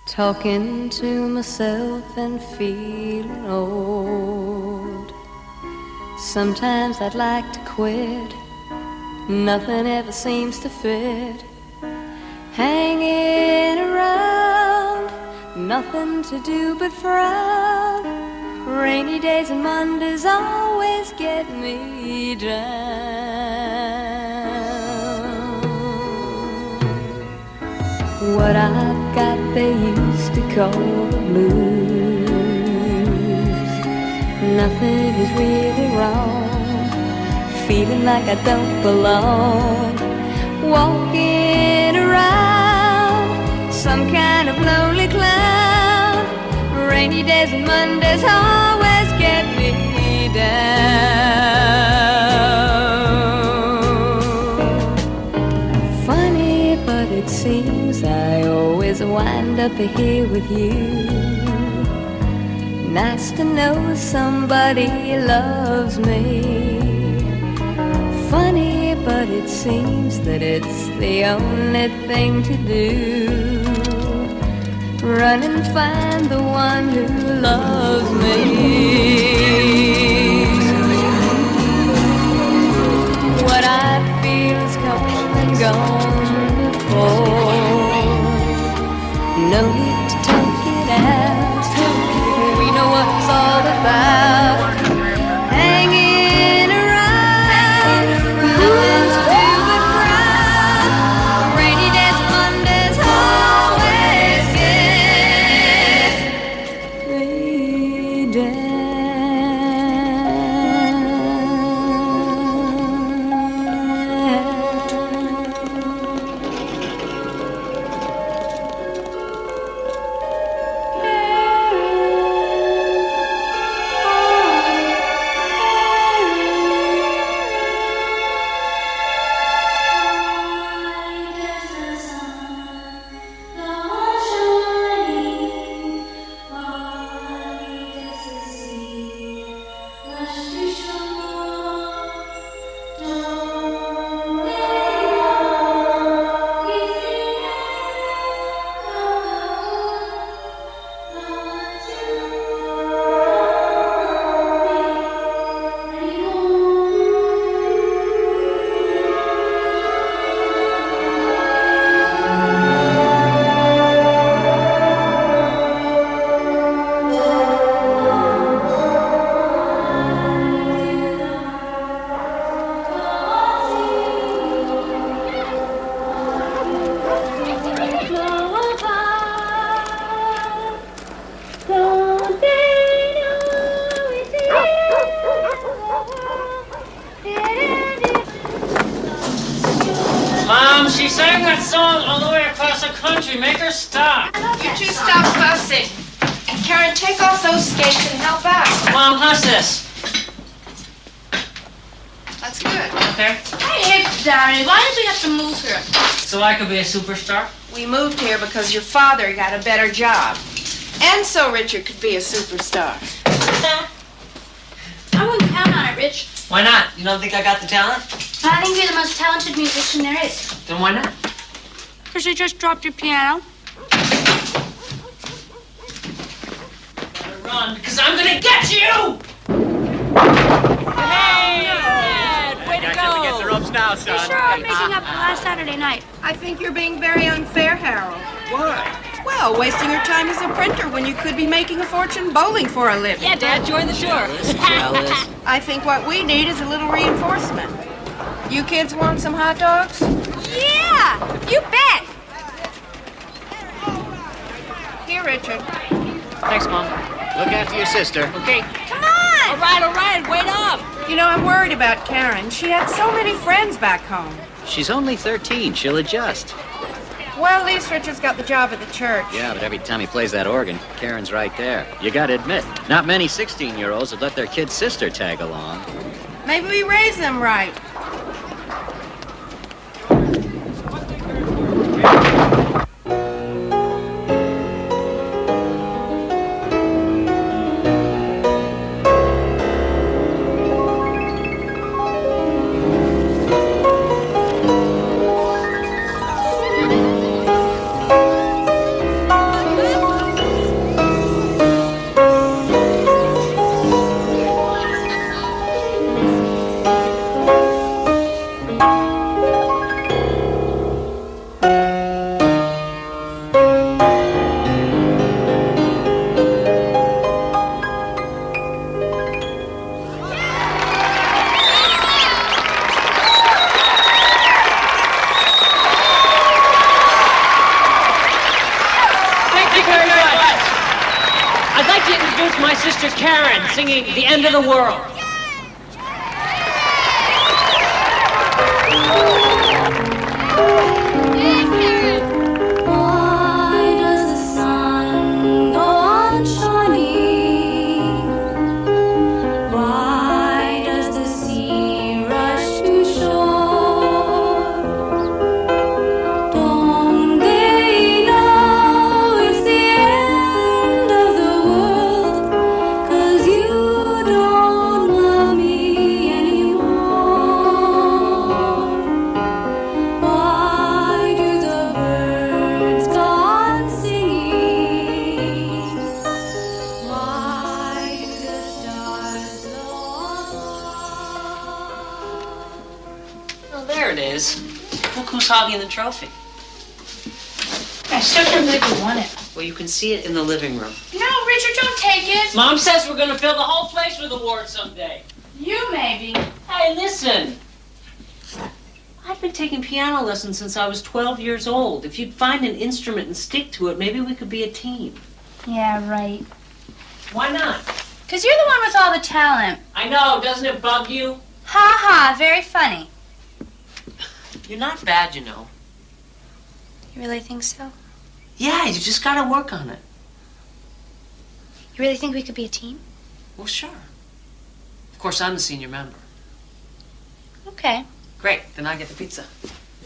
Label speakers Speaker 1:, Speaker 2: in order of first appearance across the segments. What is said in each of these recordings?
Speaker 1: talking to myself and feeling old. Sometimes I'd like to quit, nothing ever seems to fit. Hanging around, nothing to do but frown. Rainy days and Mondays always get me down. What I've got they used to call the blues. Nothing is really wrong, feeling like I don't belong. Walking around, some kind of lonely clown. Rainy days and Mondays always get me down. Funny, but it seems I always wind up here with you. Nice to know somebody loves me. Funny, but it seems that it's the only thing to do. Run and find the one who loves me. What I feel is come and gone before. No need to talk it out. We know what it's all about. Hanging around, nothing to do but frown. Rainy days and Mondays always get me down.
Speaker 2: Mom, she sang that song all the way across the country. Make her stop.
Speaker 3: You two stop fussing. Karen, take off those skates and help out.
Speaker 2: Mom, how's this?
Speaker 3: That's good.
Speaker 2: Okay.
Speaker 4: Hey, Daddy, why did we have to move here?
Speaker 2: So I could be a superstar?
Speaker 3: We moved here because your father got a better job. And so Richard could be a superstar.
Speaker 4: I wouldn't count on it, Rich.
Speaker 2: Why not? You don't think I got the talent?
Speaker 4: I think you're the most talented musician there is.
Speaker 2: Then why not?
Speaker 4: Because you just dropped your piano.
Speaker 2: Run, because I'm gonna get you!
Speaker 4: Hey,
Speaker 5: Dad, way to go! Against the ropes now, son.
Speaker 4: You sure are making up for last Saturday night.
Speaker 3: I think you're being very unfair, Harold.
Speaker 5: Why?
Speaker 3: Well, wasting your time as a printer when you could be making a fortune bowling for a living.
Speaker 5: Yeah, Dad, join the tour.
Speaker 2: Jealous.
Speaker 3: I think what we need is a little reinforcement. You kids want some hot dogs?
Speaker 4: Yeah, you bet.
Speaker 3: Here, Richard.
Speaker 2: Thanks, Mom.
Speaker 5: Look after your sister.
Speaker 2: Okay.
Speaker 4: Come on.
Speaker 5: All right, wait up.
Speaker 3: You know, I'm worried about Karen. She had so many friends back home.
Speaker 6: She's only 13. She'll adjust.
Speaker 3: Well, at least Richard's got the job at the church.
Speaker 6: Yeah, but every time he plays that organ, Karen's right there. You gotta admit, not many 16-year-olds would let their kid sister tag along.
Speaker 3: Maybe we raise them right.
Speaker 2: That's my sister Karen singing The End of the World.
Speaker 1: Why does the sun go on shining? Why does the sea rush to shore? Don't they know it's the end of the world? 'Cause you don't love me anymore. Why do the birds go on singing? Why do the stars go on?
Speaker 2: Oh, there it is. Look who's hogging the trophy.
Speaker 3: I still can't believe you won it.
Speaker 2: Well, you can see it in the living room.
Speaker 3: No, Richard, don't take it.
Speaker 2: Mom says we're gonna fill the whole place with awards someday.
Speaker 3: You maybe.
Speaker 2: Hey, listen. I've been taking piano lessons since I was 12 years old. If you'd find an instrument and stick to it, maybe we could be a team.
Speaker 4: Yeah, right.
Speaker 2: Why not?
Speaker 4: 'Cause you're the one with all the talent.
Speaker 2: I know, doesn't it bug you?
Speaker 4: Ha ha, very funny.
Speaker 2: You're not bad, you know.
Speaker 4: You really think so?
Speaker 2: Yeah, you just gotta work on it.
Speaker 4: You really think we could be a team?
Speaker 2: Well, sure. Of course, I'm the senior member.
Speaker 4: Okay.
Speaker 2: Great, then I get the pizza.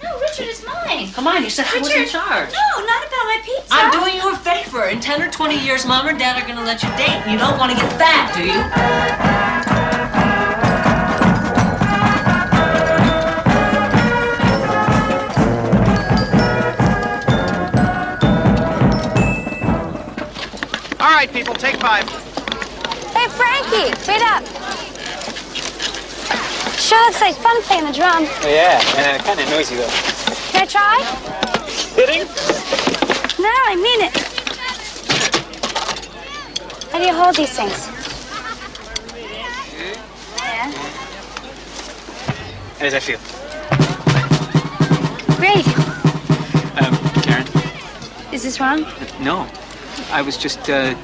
Speaker 4: No, Richard, it's mine.
Speaker 2: Come on, you said I was in
Speaker 4: Richard,
Speaker 2: charge.
Speaker 4: No, not about my pizza.
Speaker 2: I'm doing you a favor. In 10 or 20 years, Mom or Dad are gonna let you date, and you don't want to get fat, do you?
Speaker 7: All right, people, take 5.
Speaker 4: Hey, Frankie, wait up. Sure looks like fun playing the drum.
Speaker 7: Oh, yeah, and kind of noisy, though.
Speaker 4: Can I try?
Speaker 7: Hitting?
Speaker 4: No, I mean it. How do you hold these things? Yeah.
Speaker 7: How does that feel?
Speaker 4: Great.
Speaker 7: Karen?
Speaker 4: Is this wrong?
Speaker 7: No. I was just, I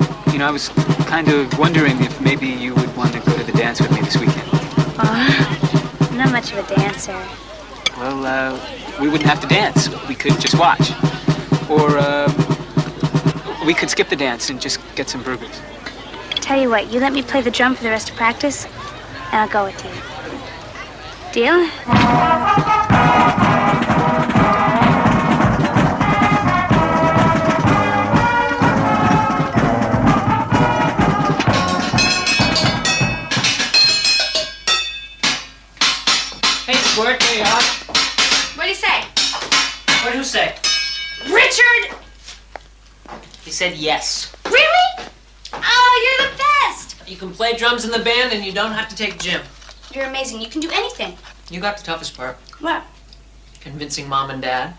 Speaker 7: was kind of wondering if maybe you would want to go to the dance with me this weekend.
Speaker 4: Oh, I'm not much of a dancer.
Speaker 7: Well, we wouldn't have to dance. We could just watch. Or, we could skip the dance and just get some burgers.
Speaker 4: Tell you what, you let me play the drum for the rest of practice, and I'll go with you. Deal?
Speaker 2: Hey, Squirt, there you are.
Speaker 3: What do you say?
Speaker 2: What'd who say?
Speaker 3: Richard!
Speaker 2: He said yes.
Speaker 3: Really? Oh, you're the best!
Speaker 2: You can play drums in the band, and you don't have to take gym.
Speaker 4: You're amazing. You can do anything.
Speaker 2: You got the toughest part.
Speaker 4: What?
Speaker 2: Convincing Mom and Dad.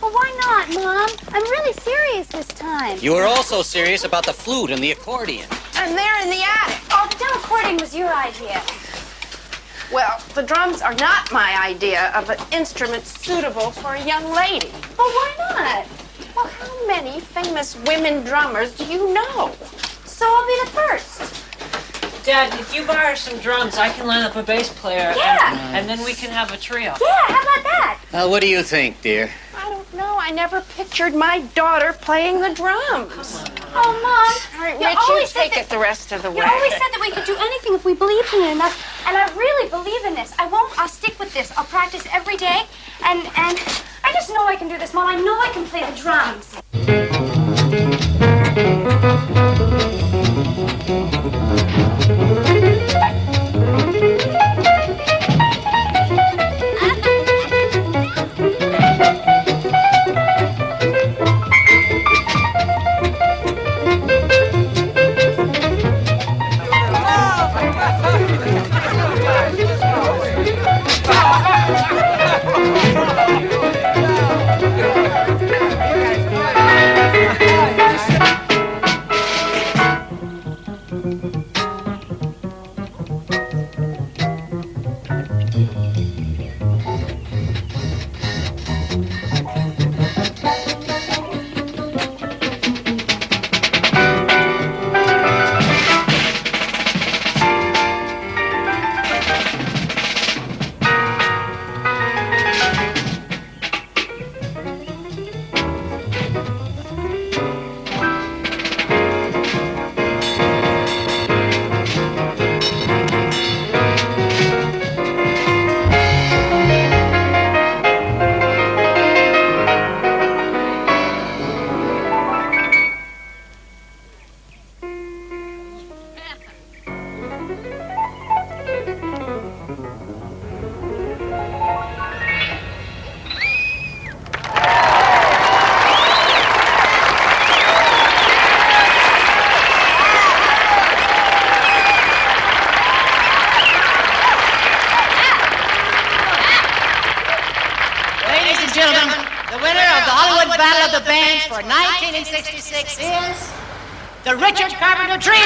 Speaker 4: Well, why not, Mom? I'm really serious this time.
Speaker 6: You were also serious about the flute and the accordion.
Speaker 3: And they're in the attic.
Speaker 4: Oh, the dumb recording was your idea.
Speaker 3: Well, the drums are not my idea of an instrument suitable for a young lady.
Speaker 4: Well, why not?
Speaker 3: Well, how many famous women drummers do you know?
Speaker 4: So I'll be the first.
Speaker 2: Dad, if you borrow some drums, I can line up a bass player.
Speaker 4: Yeah.
Speaker 2: And then we can have a trio.
Speaker 4: Yeah, how about that?
Speaker 6: What do you think, dear?
Speaker 3: I don't know. I never pictured my daughter playing the drums.
Speaker 4: Oh, Mom.
Speaker 3: All right,
Speaker 4: You
Speaker 3: Rich,
Speaker 4: always
Speaker 3: you
Speaker 4: said
Speaker 3: take
Speaker 4: that-
Speaker 3: it the rest of the way.
Speaker 4: You always said that we could do anything if we believed in it enough, and I really believe in this. I'll stick with this. I'll practice every day, and I just know I can do this, Mom. I know I can play the drums.
Speaker 8: Battle of the Bands for 1966 is the Richard Carpenter Trio.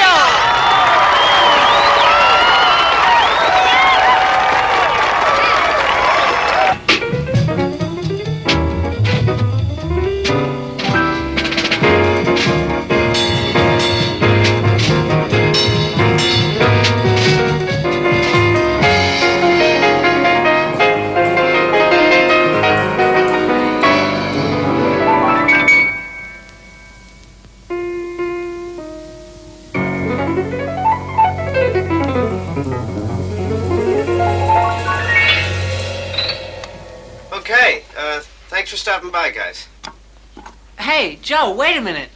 Speaker 9: Okay, thanks for stopping by, guys.
Speaker 2: Hey, Joe, wait a minute.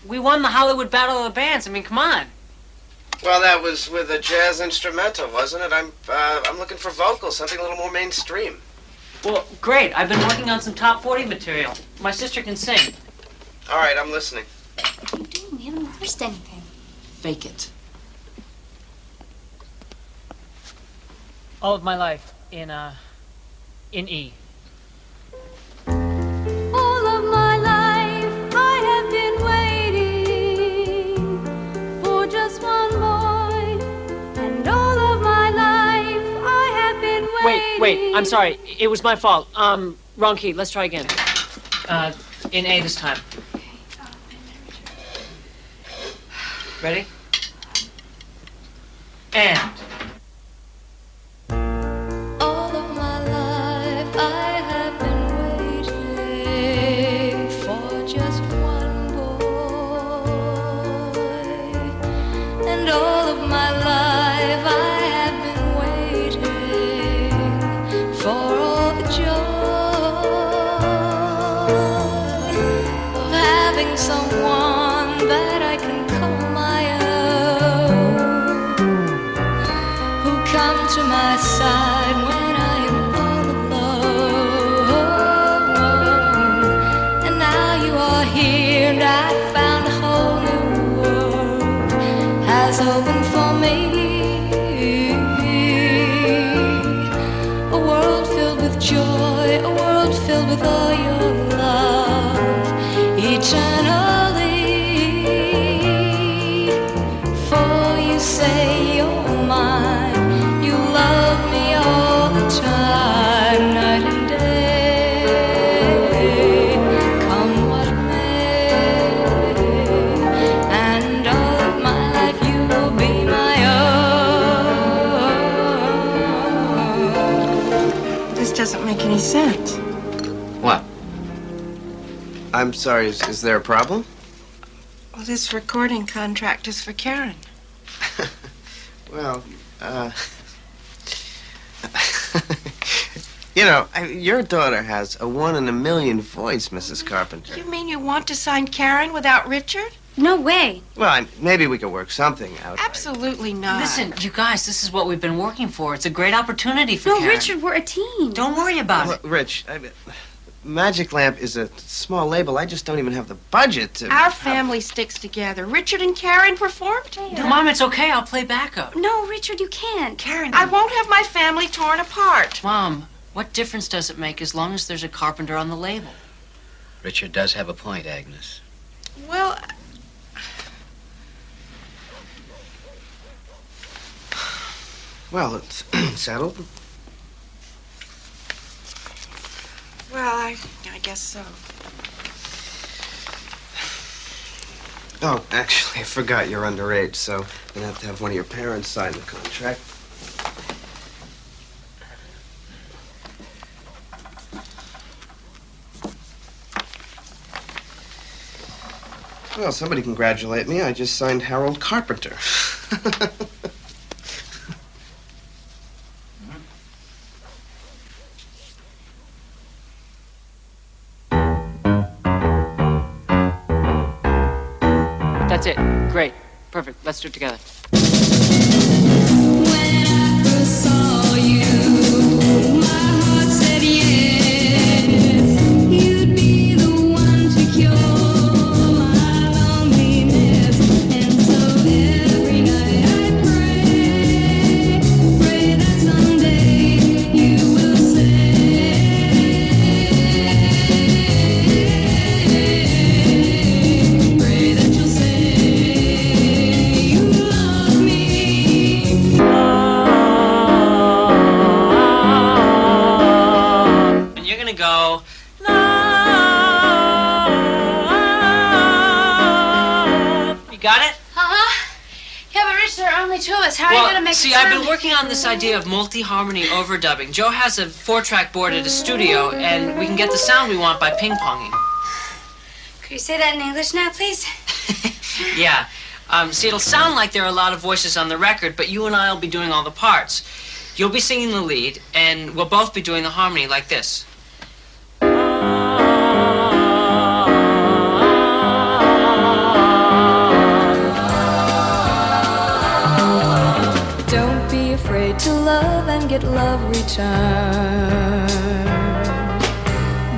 Speaker 2: We won the Hollywood Battle of the Bands. I mean, come on.
Speaker 9: Well, that was with a jazz instrumental, wasn't it? I'm looking for vocals, something a little more mainstream.
Speaker 2: Well, great. I've been working on some top 40 material. My sister can sing.
Speaker 9: All right, I'm listening.
Speaker 4: What are you doing? We haven't rehearsed anything.
Speaker 2: Fake it.
Speaker 10: All of my life in E.
Speaker 1: All of my life I have been waiting for just one boy, and all of my life I have been waiting.
Speaker 10: Wait, I'm sorry. It was my fault. Wrong key. Let's try again. In A this time. Ready? And.
Speaker 1: All of my life I have been waiting for just one boy, and all of my life I have been waiting for all the joy of having someone that I can call my own, who come to my side when I am all alone. And now you are here, and I found a whole new world has opened for me. A world filled with joy, a world filled with all your love, eternally. For you say you're mine, you love me all the time, night and day, come what may, and all of my life you will be my own.
Speaker 3: This doesn't make any sense.
Speaker 9: What? I'm sorry, is there a problem?
Speaker 3: Well, this recording contract is for Karen.
Speaker 9: Well, you know, your daughter has a 1 in a million voice, Mrs. Carpenter.
Speaker 3: You mean you want to sign Karen without Richard?
Speaker 4: No way.
Speaker 9: Well, maybe we could work something out.
Speaker 3: Absolutely not.
Speaker 2: Listen, you guys, this is what we've been working for. It's a great opportunity for
Speaker 4: No,
Speaker 2: Karen.
Speaker 4: Richard, we're a team.
Speaker 2: Don't worry about
Speaker 9: Look,
Speaker 2: it.
Speaker 9: Rich, Magic Lamp is a small label. I just don't even have the budget to...
Speaker 3: Our family sticks together. Richard and Karen perform together.
Speaker 2: Mom, it's okay. I'll play backup.
Speaker 4: No, Richard, you can't.
Speaker 2: Karen.
Speaker 3: I won't have my family torn apart.
Speaker 2: Mom, what difference does it make as long as there's a Carpenter on the label?
Speaker 6: Richard does have a point, Agnes.
Speaker 3: Well,
Speaker 9: Well, it's settled.
Speaker 3: well, I guess so.
Speaker 9: Oh, actually, I forgot you're underage, so I'm gonna have to have one of your parents sign the contract. Well, somebody congratulate me. I just signed Harold Carpenter.
Speaker 10: That's it. Great. Perfect. Let's do it together. You got it?
Speaker 4: Uh-huh. Yeah, but Rich, there are only two of us. How are you going to make
Speaker 10: see,
Speaker 4: it sound?
Speaker 10: I've been working on this idea of multi-harmony overdubbing. Joe has a 4-track board at his studio, and we can get the sound we want by ping-ponging.
Speaker 4: Could you say that in English now, please?
Speaker 10: Yeah. See, it'll sound like there are a lot of voices on the record, but you and I will be doing all the parts. You'll be singing the lead, and we'll both be doing the harmony like this.
Speaker 1: Don't be afraid to love and get love returned.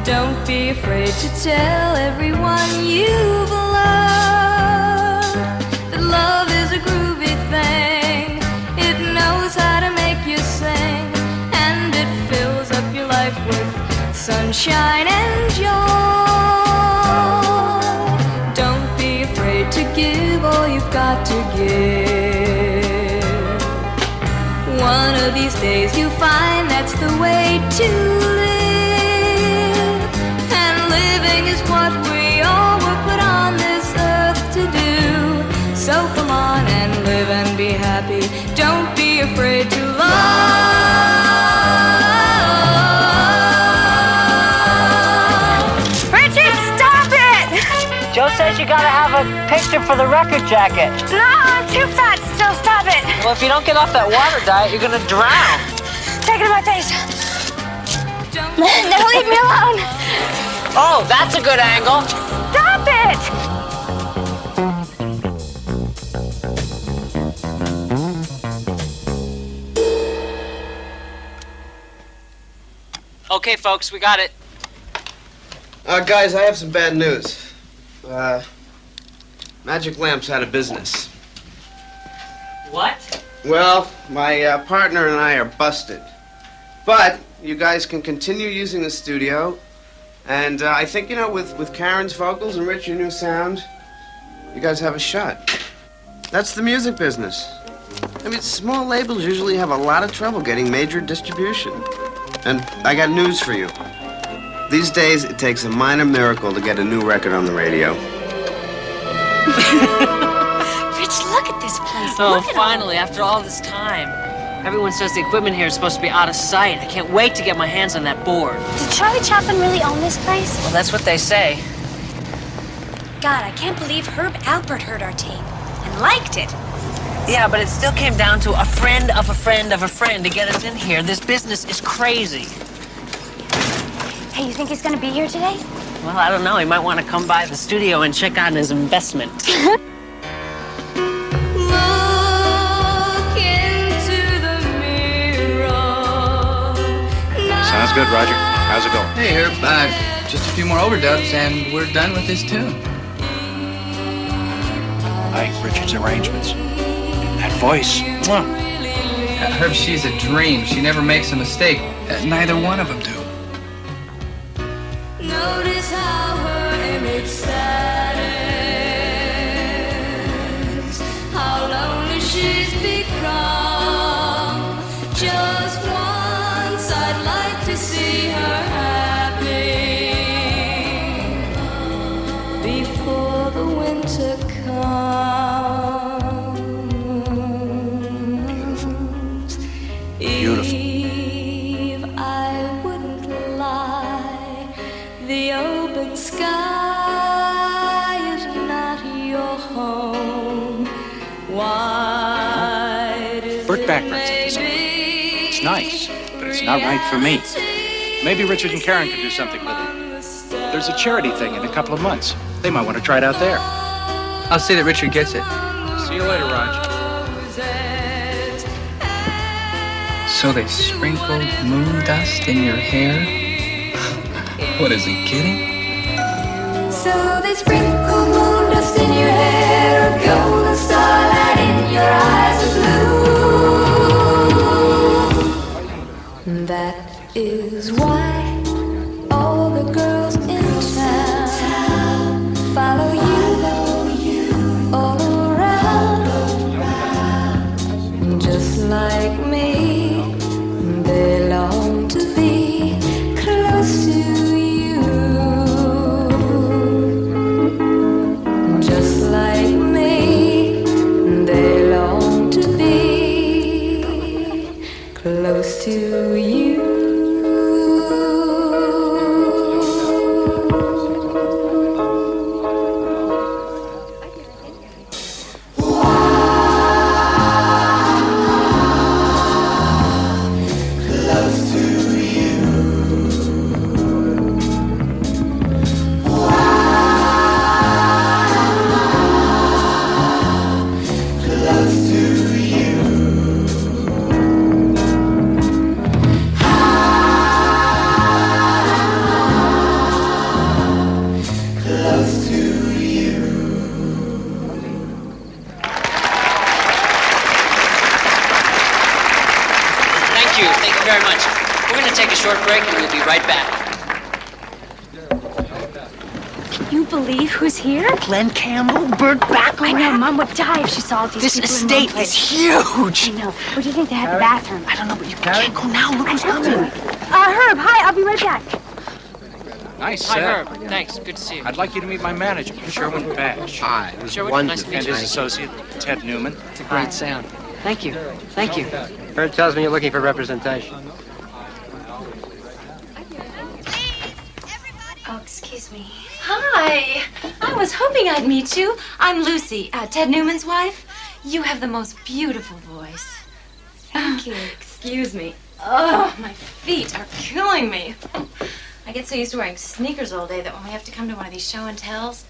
Speaker 1: Don't be afraid to tell everyone you've loved that love is a groovy thing. It knows how to make you sing, and it fills up your life with sunshine and joy. Don't be afraid to give all you've got to give. One of these days you'll find that's the way to live. And living is what we all were put on this earth to do. So come on and live and be happy. Don't be afraid to love.
Speaker 4: Richard, stop it!
Speaker 10: Joe says you gotta have a picture for the record jacket.
Speaker 4: No, I'm too fat still. Stop it.
Speaker 10: Well, if you don't get off that water diet, you're gonna drown.
Speaker 4: Take it in my face. Now leave me alone.
Speaker 10: Oh, that's a good angle.
Speaker 4: Stop it!
Speaker 10: Okay, folks, we got it.
Speaker 9: Guys, I have some bad news. Magic Lamp's out of business.
Speaker 10: What?
Speaker 9: Well, my partner and I are busted. But you guys can continue using the studio. And I think, you know, with Karen's vocals and Rich, your new sound, you guys have a shot. That's the music business. I mean, small labels usually have a lot of trouble getting major distribution. And I got news for you. These days, it takes a minor miracle to get a new record on the radio.
Speaker 4: Rich, look at this place.
Speaker 10: Oh,
Speaker 4: Look at
Speaker 10: finally, after all this time. Everyone says the equipment here is supposed to be out of sight. I can't wait to get my hands on that board.
Speaker 4: Did Charlie Chaplin really own this place?
Speaker 10: Well, that's what they say.
Speaker 4: God, I can't believe Herb Alpert heard our tape and liked it.
Speaker 10: Yeah, but it still came down to a friend of a friend of a friend to get us in here. This business is crazy.
Speaker 4: Hey, you think he's gonna be here today?
Speaker 10: Well, I don't know. He might want to come by the studio and check on his investment.
Speaker 1: Look into the mirror.
Speaker 11: Sounds good, Roger. How's it going?
Speaker 12: Hey, Herb. Just a few more overdubs, and we're done with this tune.
Speaker 11: I like Richard's arrangements. That voice. Mwah.
Speaker 12: Herb, she's a dream. She never makes a mistake. Neither one of them do.
Speaker 1: Notice how her image saddens, how lonely she's become. Just once I'd like to see her happy before the winter comes.
Speaker 11: Beautiful.
Speaker 1: Eve, I wouldn't lie. The open sky is not your home. Wide is
Speaker 11: Burt
Speaker 1: it
Speaker 11: Bacharach said this. It's nice, but it's not right for me. Maybe Richard and Karen can do something with it. There's a charity thing in a couple of months. They might want to try it out there.
Speaker 12: I'll see that Richard gets it.
Speaker 11: See you later, Raj.
Speaker 12: So they sprinkled moon dust in your hair? What, is he kidding?
Speaker 1: So they sprinkle moon dust in your hair, a golden starlight in your eyes of blue. That is why all the girls in town follow you all around. Just like me, they long to be close to you. Just like me,
Speaker 10: short break and we'll be right back.
Speaker 4: Can you believe who's here?
Speaker 8: Glenn Campbell, Burt Bacharach.
Speaker 4: I know, Mom would die if she saw all these
Speaker 8: This
Speaker 4: people
Speaker 8: estate
Speaker 4: in one place.
Speaker 8: is huge.
Speaker 4: I know. Where do you think they had the bathroom?
Speaker 8: I don't know, but you can't go now. Look who's coming.
Speaker 4: Herb, hi, I'll be right back.
Speaker 11: Nice
Speaker 10: Hi,
Speaker 11: set.
Speaker 10: Herb. Thanks. Good to see you.
Speaker 11: I'd like you to meet my manager, Sherwin Bash.
Speaker 9: Hi, it was
Speaker 10: Sherwin, nice
Speaker 9: wonderful.
Speaker 10: to meet
Speaker 11: And
Speaker 10: you.
Speaker 11: his associate, Ted Newman.
Speaker 10: It's a great sound. Thank you. Thank you.
Speaker 13: Bert tells me you're looking for representation.
Speaker 4: Oh, excuse me.
Speaker 14: Hi. I was hoping I'd meet you. I'm Lucy, Ted Newman's wife. You have the most beautiful voice.
Speaker 4: Thank you.
Speaker 14: Excuse me. Oh, my feet are killing me. I get so used to wearing sneakers all day that when we have to come to one of these show and tells,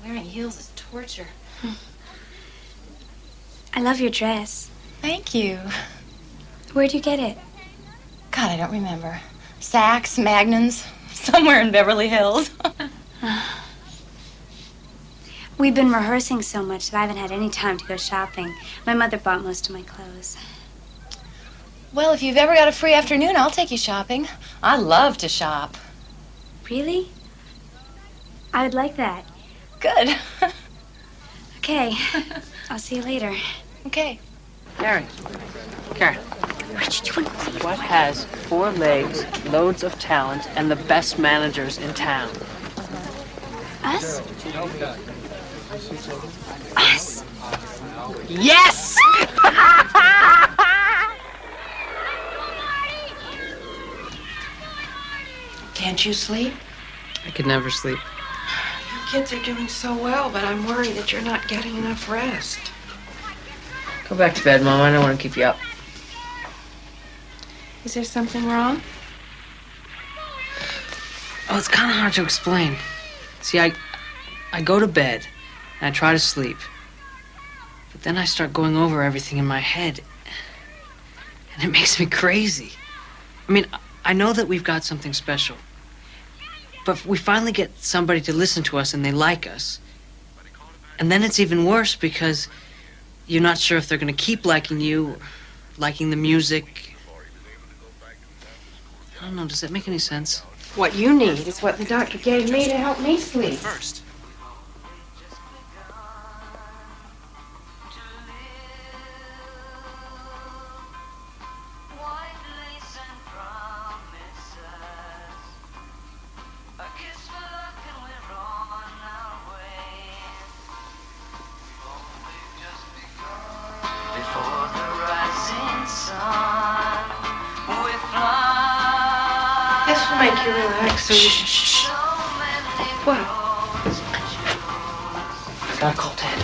Speaker 14: wearing heels is torture.
Speaker 4: I love your dress.
Speaker 14: Thank you.
Speaker 4: Where'd you get it?
Speaker 14: God, I don't remember. Saks, Magnums, somewhere in Beverly Hills.
Speaker 4: We've been rehearsing so much that I haven't had any time to go shopping. My mother bought most of my clothes.
Speaker 14: Well, if you've ever got a free afternoon, I'll take you shopping. I love to shop.
Speaker 4: Really? I would like that.
Speaker 14: Good.
Speaker 4: Okay. I'll see you later.
Speaker 14: Okay.
Speaker 10: Karen. Karen. What has 4 legs, loads of talent, and the best managers in town?
Speaker 4: Us? Us?
Speaker 8: Yes!
Speaker 3: Can't you sleep?
Speaker 10: I could never sleep.
Speaker 3: Your kids are doing so well, but I'm worried that you're not getting enough rest.
Speaker 10: Go back to bed, Mom. I don't want to keep you up.
Speaker 3: Is there something wrong?
Speaker 10: Oh, it's kind of hard to explain. See, I go to bed and I try to sleep. But then I start going over everything in my head. And it makes me crazy. I mean, I know that we've got something special. But we finally get somebody to listen to us and they like us. And then it's even worse because you're not sure if they're going to keep liking you, liking the music. I don't know, does that make any sense?
Speaker 3: What you need is what the doctor gave me to help me sleep.
Speaker 11: First.
Speaker 3: This will make you relax so you can... Shh. What?
Speaker 10: I gotta call Ted.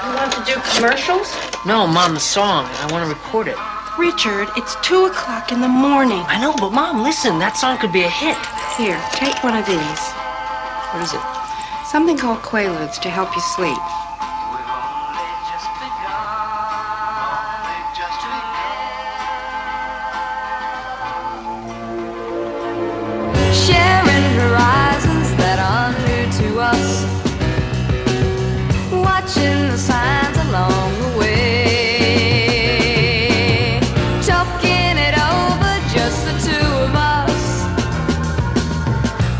Speaker 3: You want to do commercials?
Speaker 10: No, Mom, the song. I want to record it.
Speaker 3: Richard, it's 2 o'clock in the morning.
Speaker 10: I know, but Mom, listen, that song could be a hit.
Speaker 3: Here, take one of these.
Speaker 10: What is it?
Speaker 3: Something called Quaaludes to help you sleep.
Speaker 1: Sharing horizons that are new to us, watching the signs along the way, talking it over, just the 2 of us,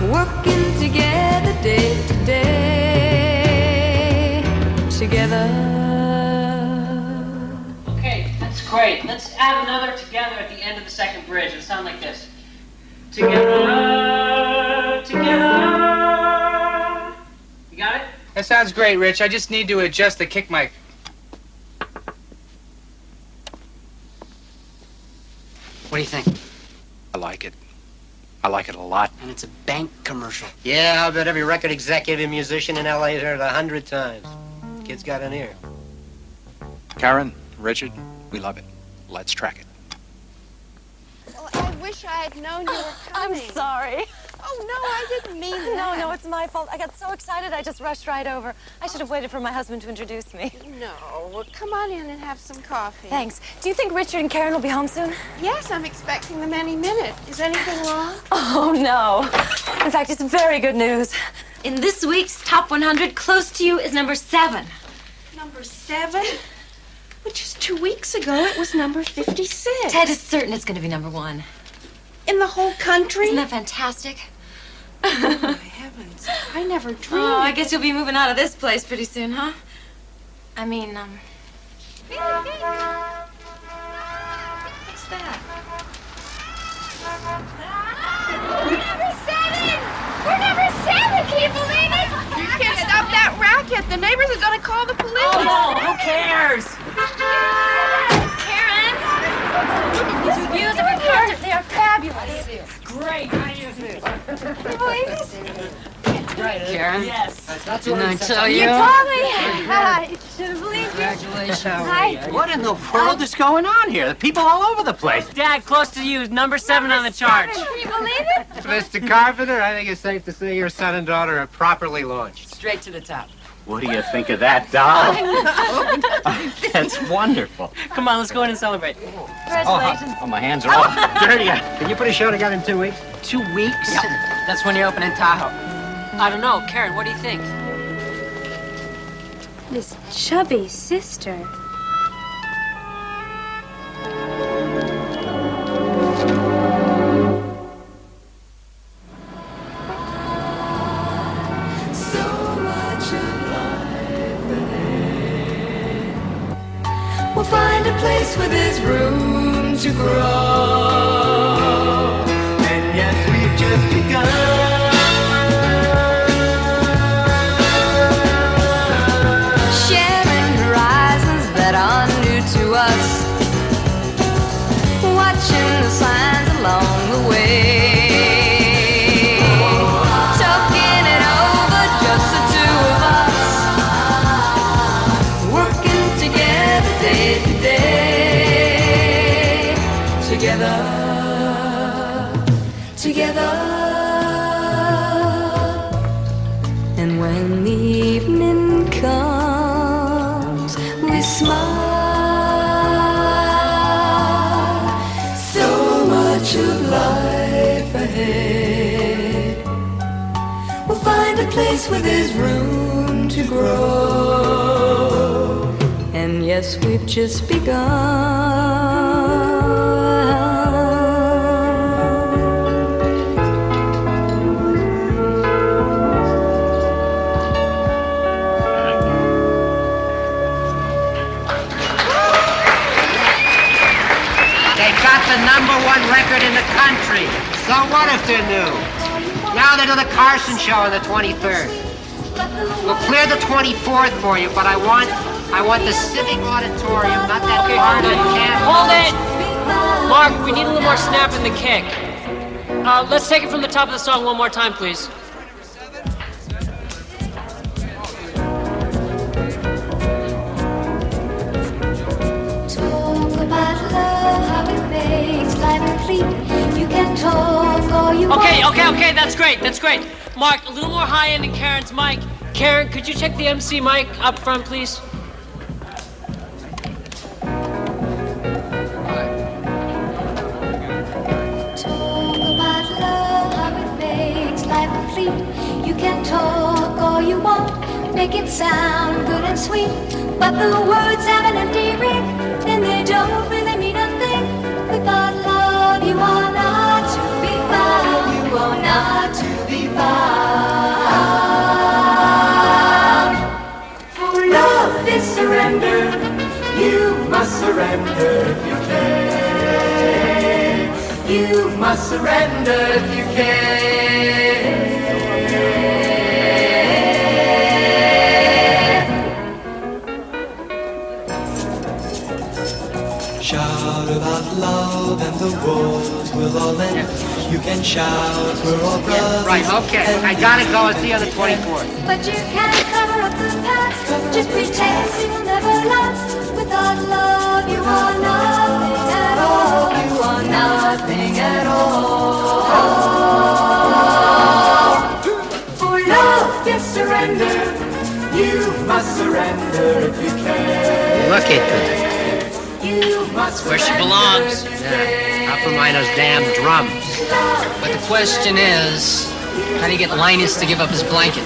Speaker 1: working together day to day, together.
Speaker 10: Okay, that's great. Let's add another together at the end of the second bridge. It'll sound like this. Together, together. You got it?
Speaker 7: That sounds great, Rich. I just need to adjust the kick mic.
Speaker 10: What do you think?
Speaker 11: I like it. I like it a lot.
Speaker 10: And it's a bank commercial.
Speaker 13: Yeah, I bet every record executive and musician in L.A. has heard it 100 times. Kid's got an ear.
Speaker 11: Karen, Richard, we love it. Let's track it.
Speaker 3: Well, I wish I had known you were coming.
Speaker 14: I'm sorry.
Speaker 3: Oh, no, I didn't mean that.
Speaker 14: No, it's my fault. I got so excited I just rushed right over. I should have waited for my husband to introduce me.
Speaker 3: No, well, come on in and have some coffee.
Speaker 14: Thanks. Do you think Richard and Karen will be home soon?
Speaker 3: Yes, I'm expecting them any minute. Is anything wrong?
Speaker 14: Oh, no. In fact, it's very good news. In this week's Top 100, Close to You is number 7.
Speaker 3: Number 7? Just 2 weeks ago, it was number 56.
Speaker 14: Ted is certain it's going to be number 1.
Speaker 3: In the whole country?
Speaker 14: Isn't that fantastic?
Speaker 3: Oh, my heavens. I never dreamed.
Speaker 14: Oh, I guess you'll be moving out of this place pretty soon, huh? I mean, What's that?
Speaker 4: We're number 7! We're number 7! Can you believe it?
Speaker 3: You can't stop that racket. The neighbors are going to call the police.
Speaker 5: Oh, who cares?
Speaker 4: Karen! These reviews of your cards, they are fabulous.
Speaker 5: Great. How do you do?
Speaker 4: Can you believe this?
Speaker 10: Karen?
Speaker 5: Yes.
Speaker 10: Didn't I tell you?
Speaker 4: You told me. I should have believed you.
Speaker 10: Congratulations.
Speaker 4: Hi.
Speaker 13: What in the world is going on here? The people all over the place.
Speaker 5: Dad, close to you. Number 7 on the chart.
Speaker 4: Can you believe it?
Speaker 13: Mr. Carpenter, I think it's safe to say your son and daughter are properly launched.
Speaker 10: Straight to the top.
Speaker 13: What do you think of that, doll? That's wonderful.
Speaker 5: Come on, let's go in and celebrate.
Speaker 14: Congratulations.
Speaker 13: Oh, my hands are all dirty. Can you put a show together in 2 weeks?
Speaker 10: 2 weeks? Yeah. That's when you open in Tahoe.
Speaker 5: I don't know. Karen, what do you think?
Speaker 4: This chubby sister.
Speaker 1: We'll find a place where there's room to grow. And yes, we've just begun. Sharing horizons that are new to us. Watching the signs along the way. Talking it over, just the two of us. Working together day to day. Together. Together. And when the evening comes, we smile. So much of life ahead. We'll find a place where there's room to grow. And yes, we've just begun.
Speaker 13: They got the #1 record in the country. So what if they're new? Now they do the Carson show on the 23rd. We'll clear the 24th for you, but I want the Civic Auditorium, not that part that can't.
Speaker 5: Hold it! Mark, we need a little more snap in the kick. Let's take it from the top of the song one more time, please.
Speaker 1: Talk about love, how it makes life complete. You can talk all you want.
Speaker 5: Okay, that's great. Mark, a little more high end in Karen's mic. Karen, could you check the MC mic up front, please?
Speaker 1: Talk about love, how it makes life complete. You can talk all you want, make it sound good and sweet. But the words have an empty ring, and they don't really mean a thing. Without love, you are not to be found. You are not to be found. For love is surrender. You must surrender if you can. You must surrender if you can.
Speaker 15: Shout about love and the world will all end. You can shout, we're all brothers.
Speaker 13: Right, okay. I gotta go and see you on the 24th.
Speaker 1: But you can't cover up the past. Just pretend it will never last. Without love, you are nothing at all. You are nothing at all. For love is surrender. You must surrender if you can.
Speaker 13: Look at that.
Speaker 1: You must
Speaker 5: Where she belongs.
Speaker 13: Yeah, up from those damn drums.
Speaker 10: But the question is, how do you get Linus to give up his blanket?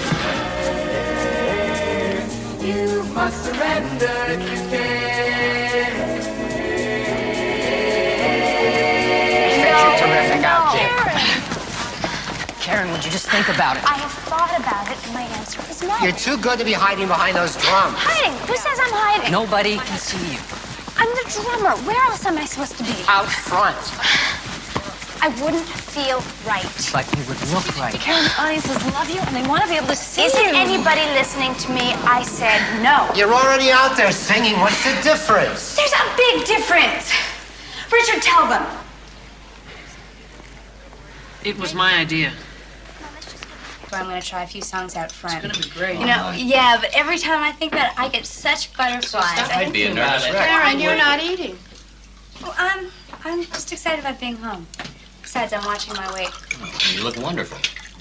Speaker 1: You must surrender if you can.
Speaker 16: Karen, would you just think about it?
Speaker 4: I have thought about it, and my answer is no.
Speaker 13: You're too good to be hiding behind those drums.
Speaker 4: Hiding? Who says I'm hiding?
Speaker 16: Nobody can see you.
Speaker 4: I'm the drummer. Where else am I supposed to be?
Speaker 13: Out front.
Speaker 4: I wouldn't feel right.
Speaker 16: But you would look right.
Speaker 14: Karen's audiences love you, and they want to be able to see
Speaker 4: Isn't
Speaker 14: you.
Speaker 4: anybody listening to me? I said no.
Speaker 13: You're already out there singing. What's the difference?
Speaker 4: There's a big difference. Richard, tell them.
Speaker 10: It was my idea.
Speaker 4: I'm going to try a few songs out front.
Speaker 10: It's gonna be great.
Speaker 4: You know, yeah, but every time I think about it, I get such butterflies.
Speaker 6: I'd be a nervous wreck.
Speaker 3: Karen, you're not eating.
Speaker 4: Well, I'm just excited about being home. Besides, I'm watching my weight.
Speaker 6: You look wonderful.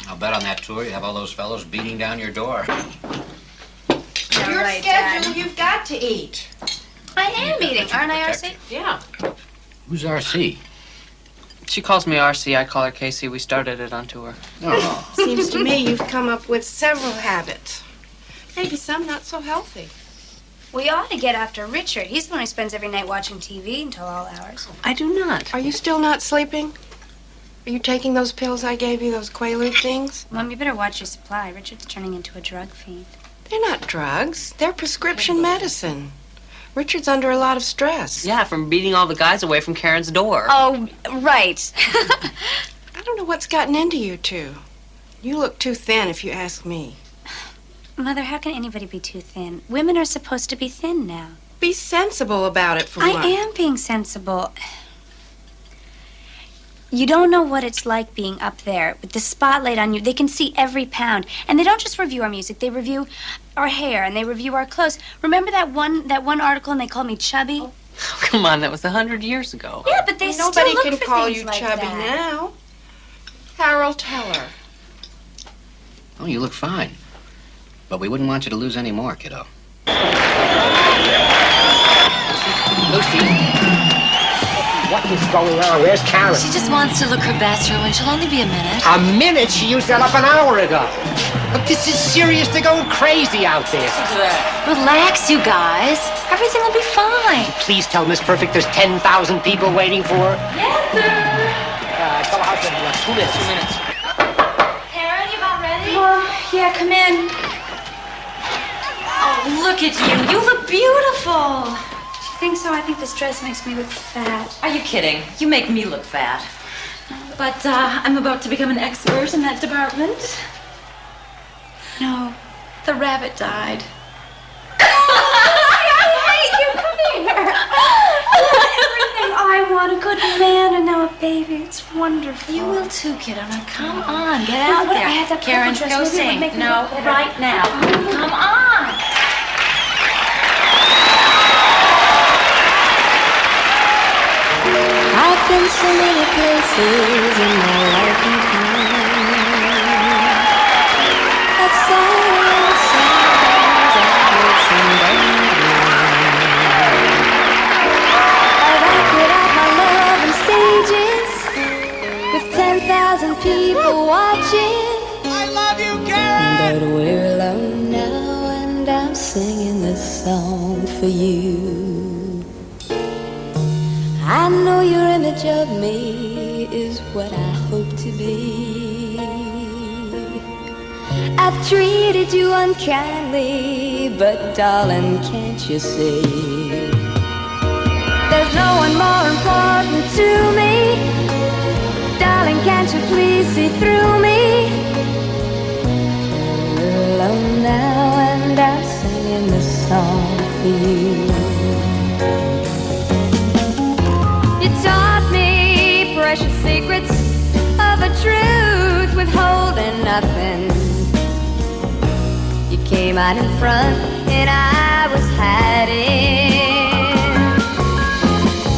Speaker 6: I'll bet on that tour you have all those fellows beating down your door.
Speaker 4: Yeah,
Speaker 3: Your
Speaker 4: right,
Speaker 3: schedule,
Speaker 4: Dad.
Speaker 3: you've got to eat.
Speaker 4: I am eating, aren't I, RC?
Speaker 10: Yeah.
Speaker 6: Who's RC?
Speaker 10: She calls me RC, I call her Casey. We started it on tour.
Speaker 6: Oh.
Speaker 3: Seems to me you've come up with several habits. Maybe some not so healthy.
Speaker 4: We ought to get after Richard. He's the one who spends every night watching TV until all hours.
Speaker 10: I do not.
Speaker 3: Are you still not sleeping? Are you taking those pills I gave you, those Quaalude things?
Speaker 4: Mom, you better watch your supply. Richard's turning into a drug fiend.
Speaker 3: They're not drugs. They're prescription medicine. Richard's under a lot of stress.
Speaker 10: Yeah, from beating all the guys away from Karen's door.
Speaker 4: Oh, right.
Speaker 3: I don't know what's gotten into you two. You look too thin, if you ask me.
Speaker 4: Mother, how can anybody be too thin? Women are supposed to be thin now.
Speaker 3: Be sensible about it for once.
Speaker 4: I am being sensible. You don't know what it's like being up there with the spotlight on you. They can see every pound. And they don't just review our music. They review our hair and they review our clothes. Remember that one article and they called me chubby?
Speaker 10: Oh, come on, that was 100 years ago.
Speaker 4: Yeah, but they
Speaker 3: Nobody
Speaker 4: still look
Speaker 3: can
Speaker 4: for
Speaker 3: call
Speaker 4: things
Speaker 3: you
Speaker 4: like
Speaker 3: chubby
Speaker 4: that.
Speaker 3: now. Harold Teller.
Speaker 6: Oh, you look fine. But we wouldn't want you to lose any more, kiddo.
Speaker 13: Lucy. What is going on? Where's Karen?
Speaker 14: She just wants to look her best, Erwin. She'll only be a minute.
Speaker 13: A minute? She used that up an hour ago. Look, this is serious. They're going crazy out there.
Speaker 14: Relax, you guys. Everything will be fine.
Speaker 13: Please tell Miss Perfect there's 10,000 people waiting for her.
Speaker 14: Yes, sir.
Speaker 13: Tell her in 2 minutes.
Speaker 10: 2 minutes.
Speaker 14: Karen, you about ready?
Speaker 4: Oh, yeah, come in.
Speaker 14: Oh, look at you. You look beautiful.
Speaker 4: I think so. I think this dress makes me look fat.
Speaker 14: Are you kidding? You make me look fat. But I'm about to become an expert in that department.
Speaker 4: No.
Speaker 14: The rabbit died.
Speaker 4: I hate you. Come here. Everything I want, a good man and now a baby. It's wonderful.
Speaker 14: You will too, kiddo. Now come on, get out
Speaker 4: But
Speaker 14: there.
Speaker 4: I had that
Speaker 14: Karen,
Speaker 4: purple dress.
Speaker 14: go
Speaker 4: Maybe it would
Speaker 14: sing.
Speaker 4: make me
Speaker 14: No,
Speaker 4: look better.
Speaker 14: right now. Come on.
Speaker 1: I've been so many places in my life and time. I've sung and songs I've heard somebody I've acted out my love on stages with 10,000 people watching.
Speaker 15: I love you, Karen!
Speaker 1: But we're alone now and I'm singing this song for you. I know your image of me is what I hope to be. I've treated you unkindly, but darling, can't you see? There's no one more important to me. Darling, can't you please see through me? We're alone now and I'm singing this song for you. You taught me precious secrets of a truth withholding nothing. You came out in front and I was hiding.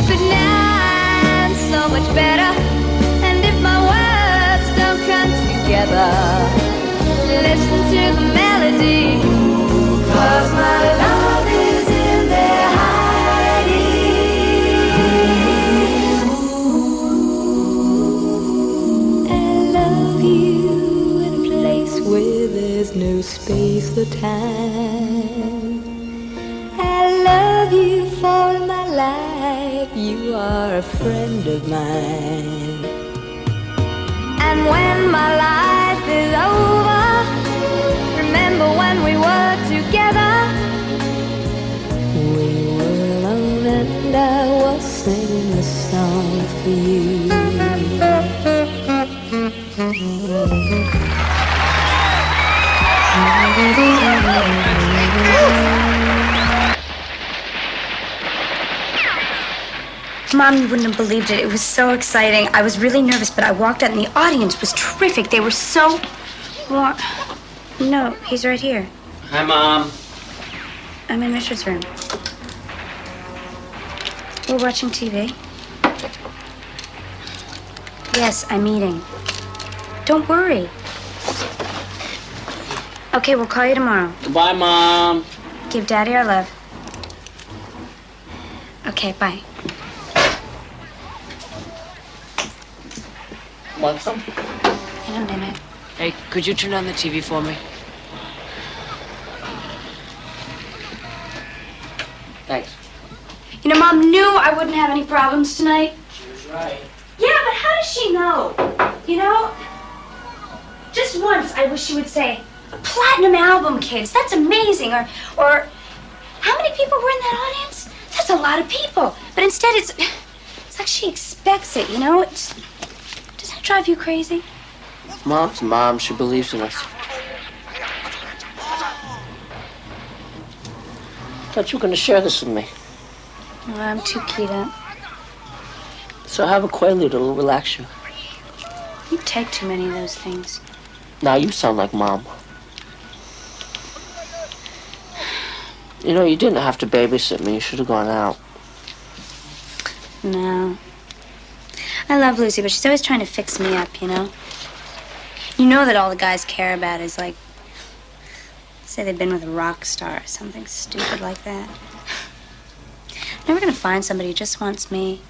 Speaker 1: But now I'm so much better. And if my words don't come together, listen to the melody. 'Cause my love is in there hiding. Where there's no space or time. I love you for my life. You are a friend of mine. And And when my life is over, remember when we were together. We were alone and I was singing a song for you.
Speaker 4: Mom, you wouldn't have believed it. It was so exciting. I was really nervous, but I walked out and the audience was terrific. They were so warm. No, he's right here.
Speaker 6: Hi, Mom.
Speaker 4: I'm in Richard's room. We're watching TV. Yes, I'm eating. Don't worry. Okay, we'll call you tomorrow.
Speaker 6: Goodbye, Mom.
Speaker 4: Give Daddy our love. Okay, bye.
Speaker 5: Want some?
Speaker 4: In a minute.
Speaker 5: Hey, could you turn on the TV for me? Thanks.
Speaker 4: You know, Mom knew I wouldn't have any problems tonight.
Speaker 5: She was right.
Speaker 4: Yeah, but how does she know? You know, just once I wish she would say, a platinum album, kids. That's amazing. Or how many people were in that audience? That's a lot of people. But instead, it's like she expects it, you know? Does that drive you crazy?
Speaker 5: Mom's mom. She believes in us. Thought you were going to share this with me.
Speaker 4: Well, I'm too keyed up.
Speaker 5: So have a Quaalude. It'll relax you.
Speaker 4: You take too many of those things.
Speaker 5: Now you sound like Mom. You know, you didn't have to babysit me. You should have gone out.
Speaker 4: No. I love Lucy, but she's always trying to fix me up, you know? You know that all the guys care about is, like, say they've been with a rock star or something stupid like that. I'm never gonna find somebody who just wants me.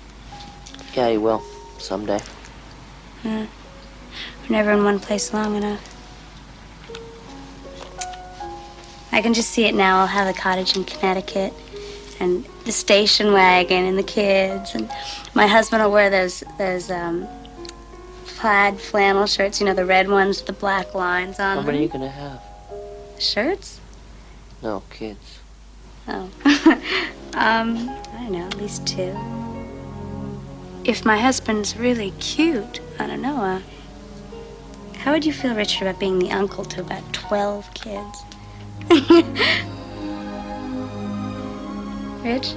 Speaker 5: Yeah, you will. Someday.
Speaker 4: We're never in one place long enough. I can just see it now. I'll have the cottage in Connecticut and the station wagon and the kids, and my husband will wear those plaid flannel shirts, you know, the red ones with the black lines on
Speaker 5: How
Speaker 4: them.
Speaker 5: many are you going to have?
Speaker 4: Shirts?
Speaker 5: No, kids.
Speaker 4: Oh. I don't know, at least 2. If my husband's really cute, I don't know, how would you feel, Richard, about being the uncle to about 12 kids? Rich?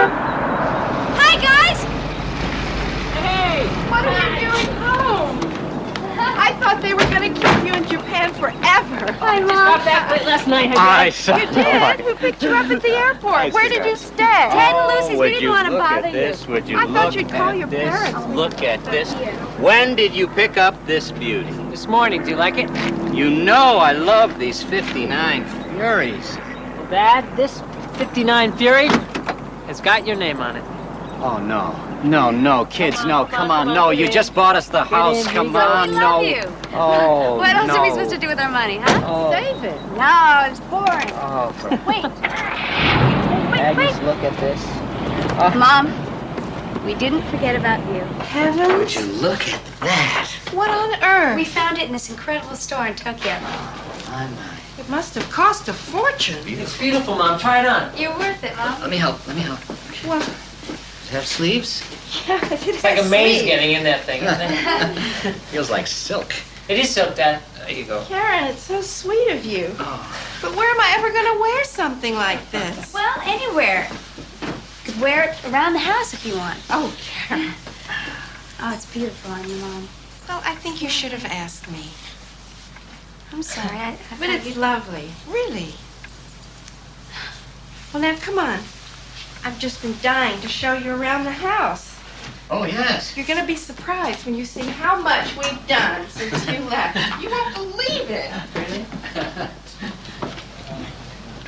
Speaker 3: Hi, guys! Hey! What are you doing home? I thought they were going to keep you in Japan forever. Hi, Mom.
Speaker 5: Got back late last night.
Speaker 3: You did? Who picked you up at the airport? Where did you stay? Ted and Lucy's. We didn't want to bother you.
Speaker 6: Would you
Speaker 3: I thought
Speaker 6: look
Speaker 3: you'd call
Speaker 6: at
Speaker 3: your
Speaker 6: this?
Speaker 3: parents.
Speaker 6: Look at this. When did you pick up this beauty?
Speaker 5: This morning. Do you like it?
Speaker 6: You know I love these 59 Furies.
Speaker 5: Well, Dad, this 59 Fury has got your name on it.
Speaker 6: Oh, no. No, kids, no, come on, no. You just bought us the house, come on,
Speaker 3: We
Speaker 6: no.
Speaker 3: love you.
Speaker 6: Oh,
Speaker 3: What else
Speaker 6: no.
Speaker 3: are we supposed to do with our money, huh?
Speaker 6: Oh.
Speaker 3: Save it. No, it's boring.
Speaker 6: Oh, for
Speaker 3: Wait.
Speaker 5: Agnes, look at this.
Speaker 4: Mom, we didn't forget about you.
Speaker 3: Heavens.
Speaker 6: Would you look at that?
Speaker 3: What on earth?
Speaker 4: We found it in this incredible store in Tokyo.
Speaker 3: It must have cost a fortune.
Speaker 5: It's beautiful, Mom. Try it on.
Speaker 4: You're worth it, Mom.
Speaker 6: Let me help.
Speaker 3: Well,
Speaker 6: Does it have sleeves?
Speaker 3: yeah, it
Speaker 5: It's like a
Speaker 3: has
Speaker 5: maze
Speaker 3: sleeves.
Speaker 5: getting in that thing, isn't it?
Speaker 6: Feels like silk.
Speaker 5: It is silk, Dad.
Speaker 6: There you go.
Speaker 3: Karen, it's so sweet of you.
Speaker 6: Oh.
Speaker 3: But where am I ever going to wear something like this?
Speaker 4: Well, anywhere. You could wear it around the house if you want.
Speaker 3: Oh, Karen.
Speaker 4: Oh, it's beautiful on you, Mom.
Speaker 3: Well, I think you should have asked me.
Speaker 4: I'm sorry. I
Speaker 3: But
Speaker 4: thought
Speaker 3: it's
Speaker 4: you'd...
Speaker 3: lovely, really. Well, now, come on. I've just been dying to show you around the house.
Speaker 6: Oh, yes.
Speaker 3: You're going to be surprised when you see how much we've done since you left. You won't believe it.
Speaker 5: Really?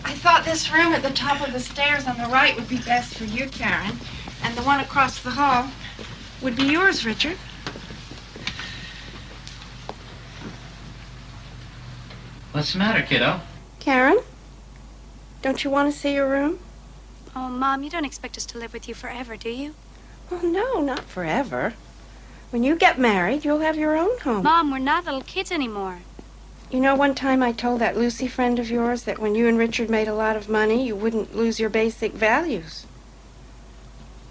Speaker 3: I thought this room at the top of the stairs on the right would be best for you, Karen. And the one across the hall would be yours, Richard.
Speaker 6: What's the matter, kiddo?
Speaker 3: Karen, don't you want to see your room?
Speaker 4: Oh, Mom, you don't expect us to live with you forever, do you?
Speaker 3: Well, no, not forever. When you get married, you'll have your own home.
Speaker 4: Mom, we're not little kids anymore.
Speaker 3: You know, one time I told that Lucy friend of yours that when you and Richard made a lot of money, you wouldn't lose your basic values.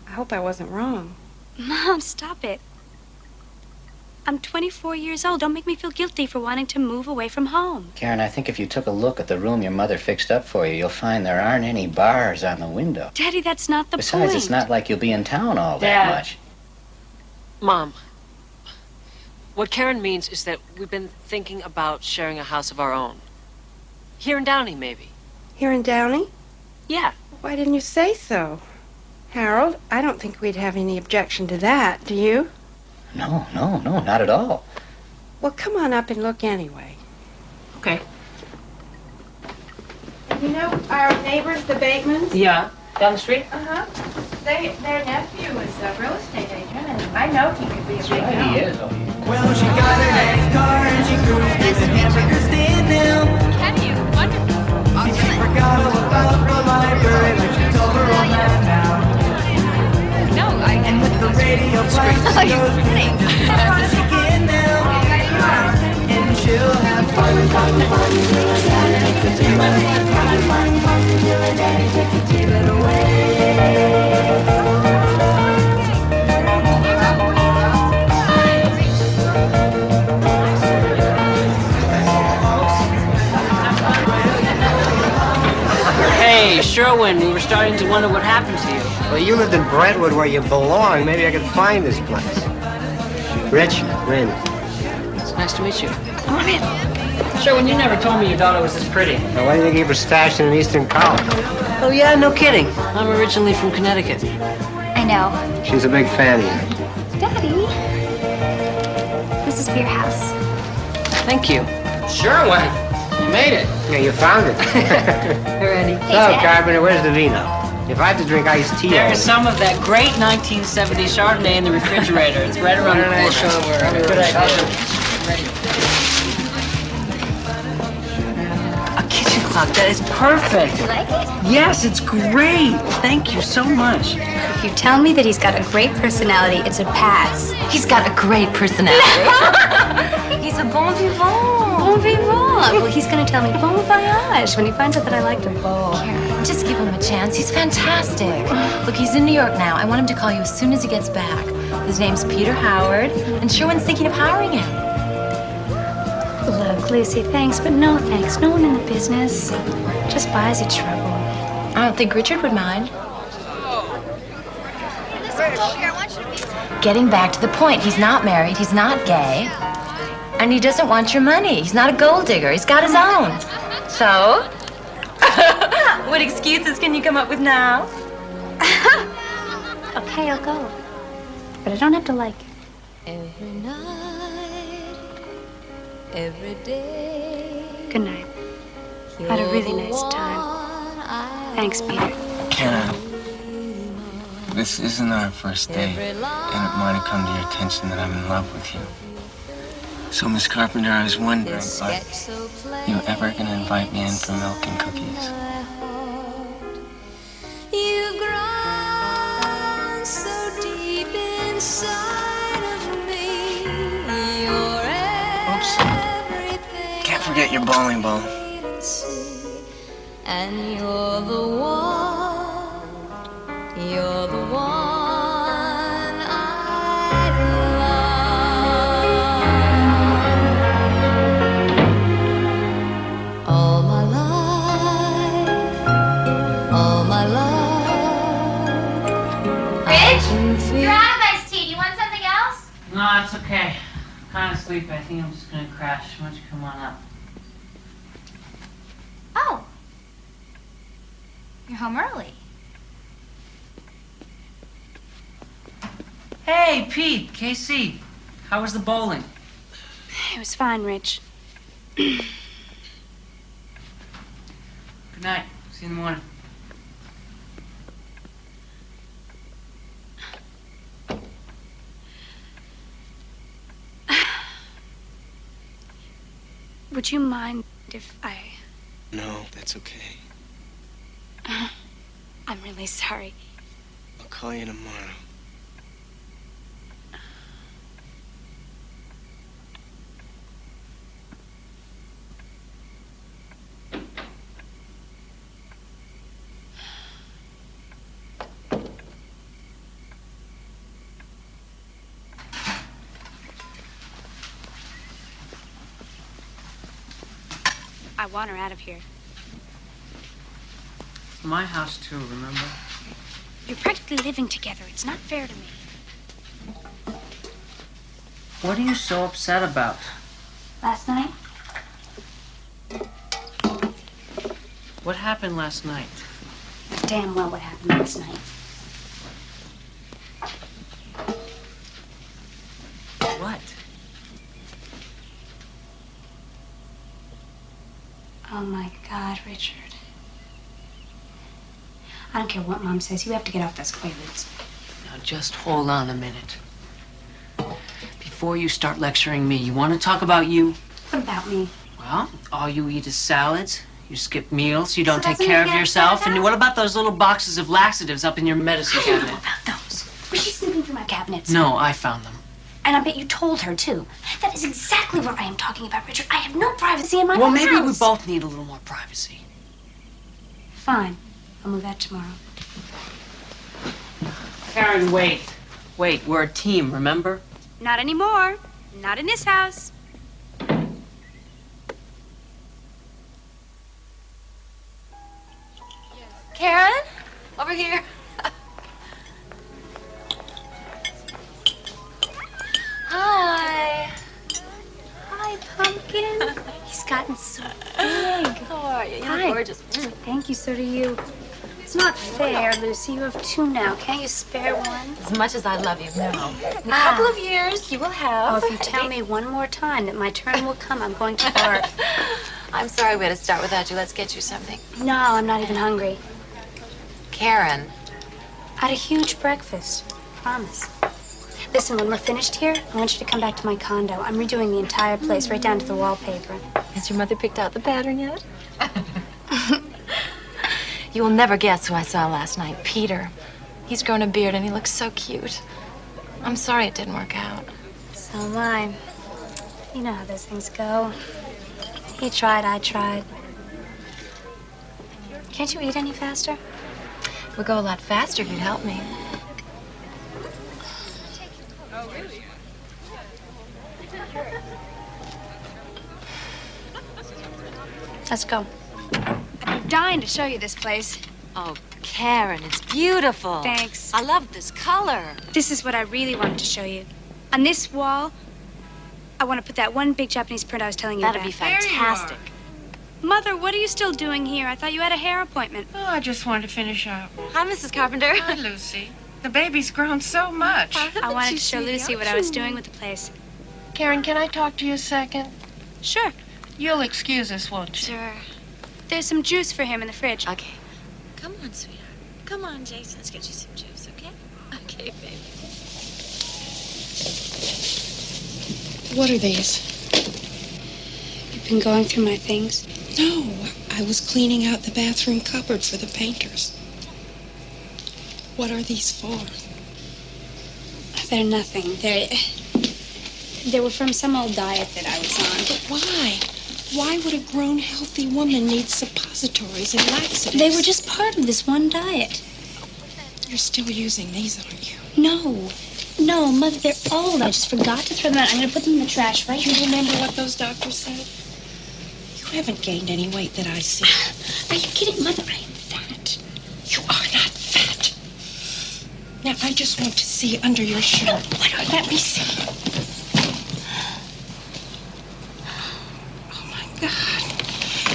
Speaker 3: I hope I wasn't wrong.
Speaker 4: Mom, stop it. I'm 24 years old. Don't make me feel guilty for wanting to move away from home.
Speaker 6: Karen, I think if you took a look at the room your mother fixed up for you, you'll find there aren't any bars on the window.
Speaker 4: Daddy, that's not the
Speaker 6: Besides,
Speaker 4: point.
Speaker 6: it's not like you'll be in town all that
Speaker 5: Dad.
Speaker 6: much.
Speaker 5: Mom, what Karen means is that we've been thinking about sharing a house of our own. Here in Downey, maybe.
Speaker 3: Here in Downey?
Speaker 5: Yeah.
Speaker 3: Why didn't you say so? Harold, I don't think we'd have any objection to that, do you?
Speaker 6: No, not at all.
Speaker 3: Well, come on up and look anyway.
Speaker 5: Okay.
Speaker 3: You know our neighbors, the Batemans?
Speaker 5: Yeah. Down the street?
Speaker 3: Uh-huh. Their nephew is a real estate agent, and I know he could be a big help.
Speaker 6: He is.
Speaker 15: Well, she got her next car and she cruised to the hamburger stand now.
Speaker 14: Can you? Wonderful.
Speaker 15: She forgot all about the library like she told her old man now.
Speaker 14: No,
Speaker 15: And with the radio playing, she goes just as fast as she can now. And she'll have fun till her daddy takes a table. Fun till her daddy takes a table away.
Speaker 5: Hey, Sherwin, we were starting to wonder what happened to you.
Speaker 13: Well, you lived in Brentwood where you belong. Maybe I could find this place. Rich, Lynn.
Speaker 5: It's nice to meet you. Come on in. Sherwin, you never told me your daughter was this pretty.
Speaker 13: Now, why do you think you were stashed in an Eastern college?
Speaker 5: Oh, yeah? No kidding. I'm originally from Connecticut.
Speaker 4: I know.
Speaker 13: She's a big fan of you.
Speaker 4: Daddy, this is for your house.
Speaker 5: Thank you. Sherwin, you made it.
Speaker 13: Yeah, you found it.
Speaker 5: Ready?
Speaker 13: So, Carpenter, where's the vino? If I had to drink iced tea,
Speaker 5: There is some of that great 1970 Chardonnay in the refrigerator. It's right around the corner. Good idea. A kitchen clock. That is perfect.
Speaker 4: You like it?
Speaker 5: Yes, it's great. Thank you so much.
Speaker 4: If you tell me that he's got a great personality, it's a pass.
Speaker 14: He's got a great personality. He's a bon vivant.
Speaker 4: Bon vivant. Well, he's going to tell me bon voyage when he finds out that I like to bowl.
Speaker 14: Just give him a chance. He's fantastic. Look, he's in New York now. I want him to call you as soon as he gets back. His name's Peter Howard, and Sherwin's thinking of hiring him.
Speaker 4: Look, Lucy, thanks, but no thanks. No one in the business just buys you trouble.
Speaker 14: I don't think Richard would mind. Getting back to the point, he's not married, he's not gay, and he doesn't want your money. He's not a gold digger. He's got his own. So, what excuses can you come up with now?
Speaker 4: Okay, I'll go. But I don't have to like it.
Speaker 1: Every night, every day.
Speaker 4: Good night. Had a really nice time. Thanks, Peter.
Speaker 12: Karen, this isn't our first date, and it might have come to your attention that I'm in love with you. So, Miss Carpenter, I was wondering, are you ever going to invite me in for milk and cookies?
Speaker 1: You've grown so deep inside of me. You're
Speaker 12: Oops.
Speaker 1: everything
Speaker 12: Can't forget your bowling ball.
Speaker 1: I need to see. And you're the one. You're the one I love. All my life, all my life.
Speaker 17: Rich, you're out of iced tea. Do you want something else?
Speaker 5: No, it's okay. I'm kind of sleepy. I think I'm just going to crash. Why don't you come on up?
Speaker 17: Oh. You're home early.
Speaker 5: Hey, Pete, KC. How was the bowling?
Speaker 4: It was fine, Rich.
Speaker 5: Good night. See you in the morning.
Speaker 4: Would you mind if I...
Speaker 12: No, that's okay.
Speaker 4: I'm really sorry.
Speaker 12: I'll call you tomorrow.
Speaker 4: I want her out of here.
Speaker 10: My house, too, remember?
Speaker 4: You're practically living together. It's not fair to me.
Speaker 10: What are you so upset about?
Speaker 4: Last night?
Speaker 10: What happened last night?
Speaker 4: Damn well what happened last night.
Speaker 10: What?
Speaker 4: Oh, my God, Richard. I don't care what Mom says. You have to get off those Quaaludes.
Speaker 10: Now, just hold on a minute. Before you start lecturing me, you want to talk about you?
Speaker 4: What about me?
Speaker 10: Well, all you eat is salads. You skip meals. You don't
Speaker 4: So
Speaker 10: take
Speaker 4: doesn't
Speaker 10: care
Speaker 4: it
Speaker 10: of
Speaker 4: get
Speaker 10: yourself.
Speaker 4: better?
Speaker 10: And what about those little boxes of laxatives up in your medicine
Speaker 4: I don't
Speaker 10: cabinet?
Speaker 4: know about those. Was she snooping through my cabinets?
Speaker 10: No, I found them.
Speaker 4: And I bet you told her, too. That is exactly what I am talking about, Richard. I have no privacy in my
Speaker 10: Well,
Speaker 4: own
Speaker 10: maybe we
Speaker 4: house.
Speaker 10: both need a little more privacy.
Speaker 4: Fine. I'll move out tomorrow.
Speaker 10: Karen, wait. Wait, we're a team, remember?
Speaker 4: Not anymore. Not in this house.
Speaker 14: Karen? Over here. Hi.
Speaker 4: Hi, Pumpkin. He's gotten so big.
Speaker 14: How are you? You
Speaker 4: Hi.
Speaker 14: look gorgeous.
Speaker 4: Thank you, so do you. It's not fair, Lucy. You have two now. Can't you spare one?
Speaker 14: As much as I love you, no. In a couple of years, you will have.
Speaker 4: Oh, if you tell me one more time that my turn will come, I'm going to bark.
Speaker 14: I'm sorry we had to start without you. Let's get you something.
Speaker 4: No, I'm not even hungry.
Speaker 14: Karen.
Speaker 4: I had a huge breakfast. Promise. Listen, when we're finished here, I want you to come back to my condo. I'm redoing the entire place, right down to the wallpaper.
Speaker 14: Has your mother picked out the pattern yet? You will never guess who I saw last night. Peter. He's grown a beard and he looks so cute. I'm sorry it didn't work out.
Speaker 4: So am I. You know how those things go. He tried, I tried. Can't you eat any faster?
Speaker 14: It would go a lot faster if you'd help me.
Speaker 4: Let's go. I've been dying to show you this place.
Speaker 14: Oh, Karen, it's beautiful.
Speaker 4: Thanks.
Speaker 14: I love this color.
Speaker 4: This is what I really wanted to show you. On this wall, I want to put that one big Japanese print I was telling you
Speaker 14: That'd
Speaker 4: about.
Speaker 14: be fantastic.
Speaker 4: Mother, what are you still doing here? I thought you had a hair appointment.
Speaker 3: Oh, I just wanted to finish up.
Speaker 14: Hi, Mrs. Carpenter.
Speaker 3: Hi, Lucy. The baby's grown so much.
Speaker 4: I wanted to show Lucy what I was doing with the place.
Speaker 3: Karen, can I talk to you a second?
Speaker 4: Sure.
Speaker 3: You'll excuse us, won't you?
Speaker 14: Sure.
Speaker 4: There's some juice for him in the fridge.
Speaker 14: Okay. Come on, sweetheart. Come on, Jason. Let's get you some juice, okay? Okay, baby.
Speaker 3: What are these?
Speaker 4: You've been going through my things?
Speaker 3: No, I was cleaning out the bathroom cupboard for the painters. What are these for?
Speaker 4: They're nothing. They were from some old diet that I was on.
Speaker 3: But why? Why would a grown, healthy woman need suppositories and laxatives?
Speaker 4: They were just part of this one diet.
Speaker 3: You're still using these, aren't you?
Speaker 4: No. No, Mother, they're old. I just forgot to throw them out. I'm going to put them in the trash right
Speaker 3: You
Speaker 4: here.
Speaker 3: remember what those doctors said? You haven't gained any weight that I see.
Speaker 4: Are you kidding, Mother? I am fat.
Speaker 3: You are not fat. Now, I just want to see under your shirt. Let me see. Oh, my God.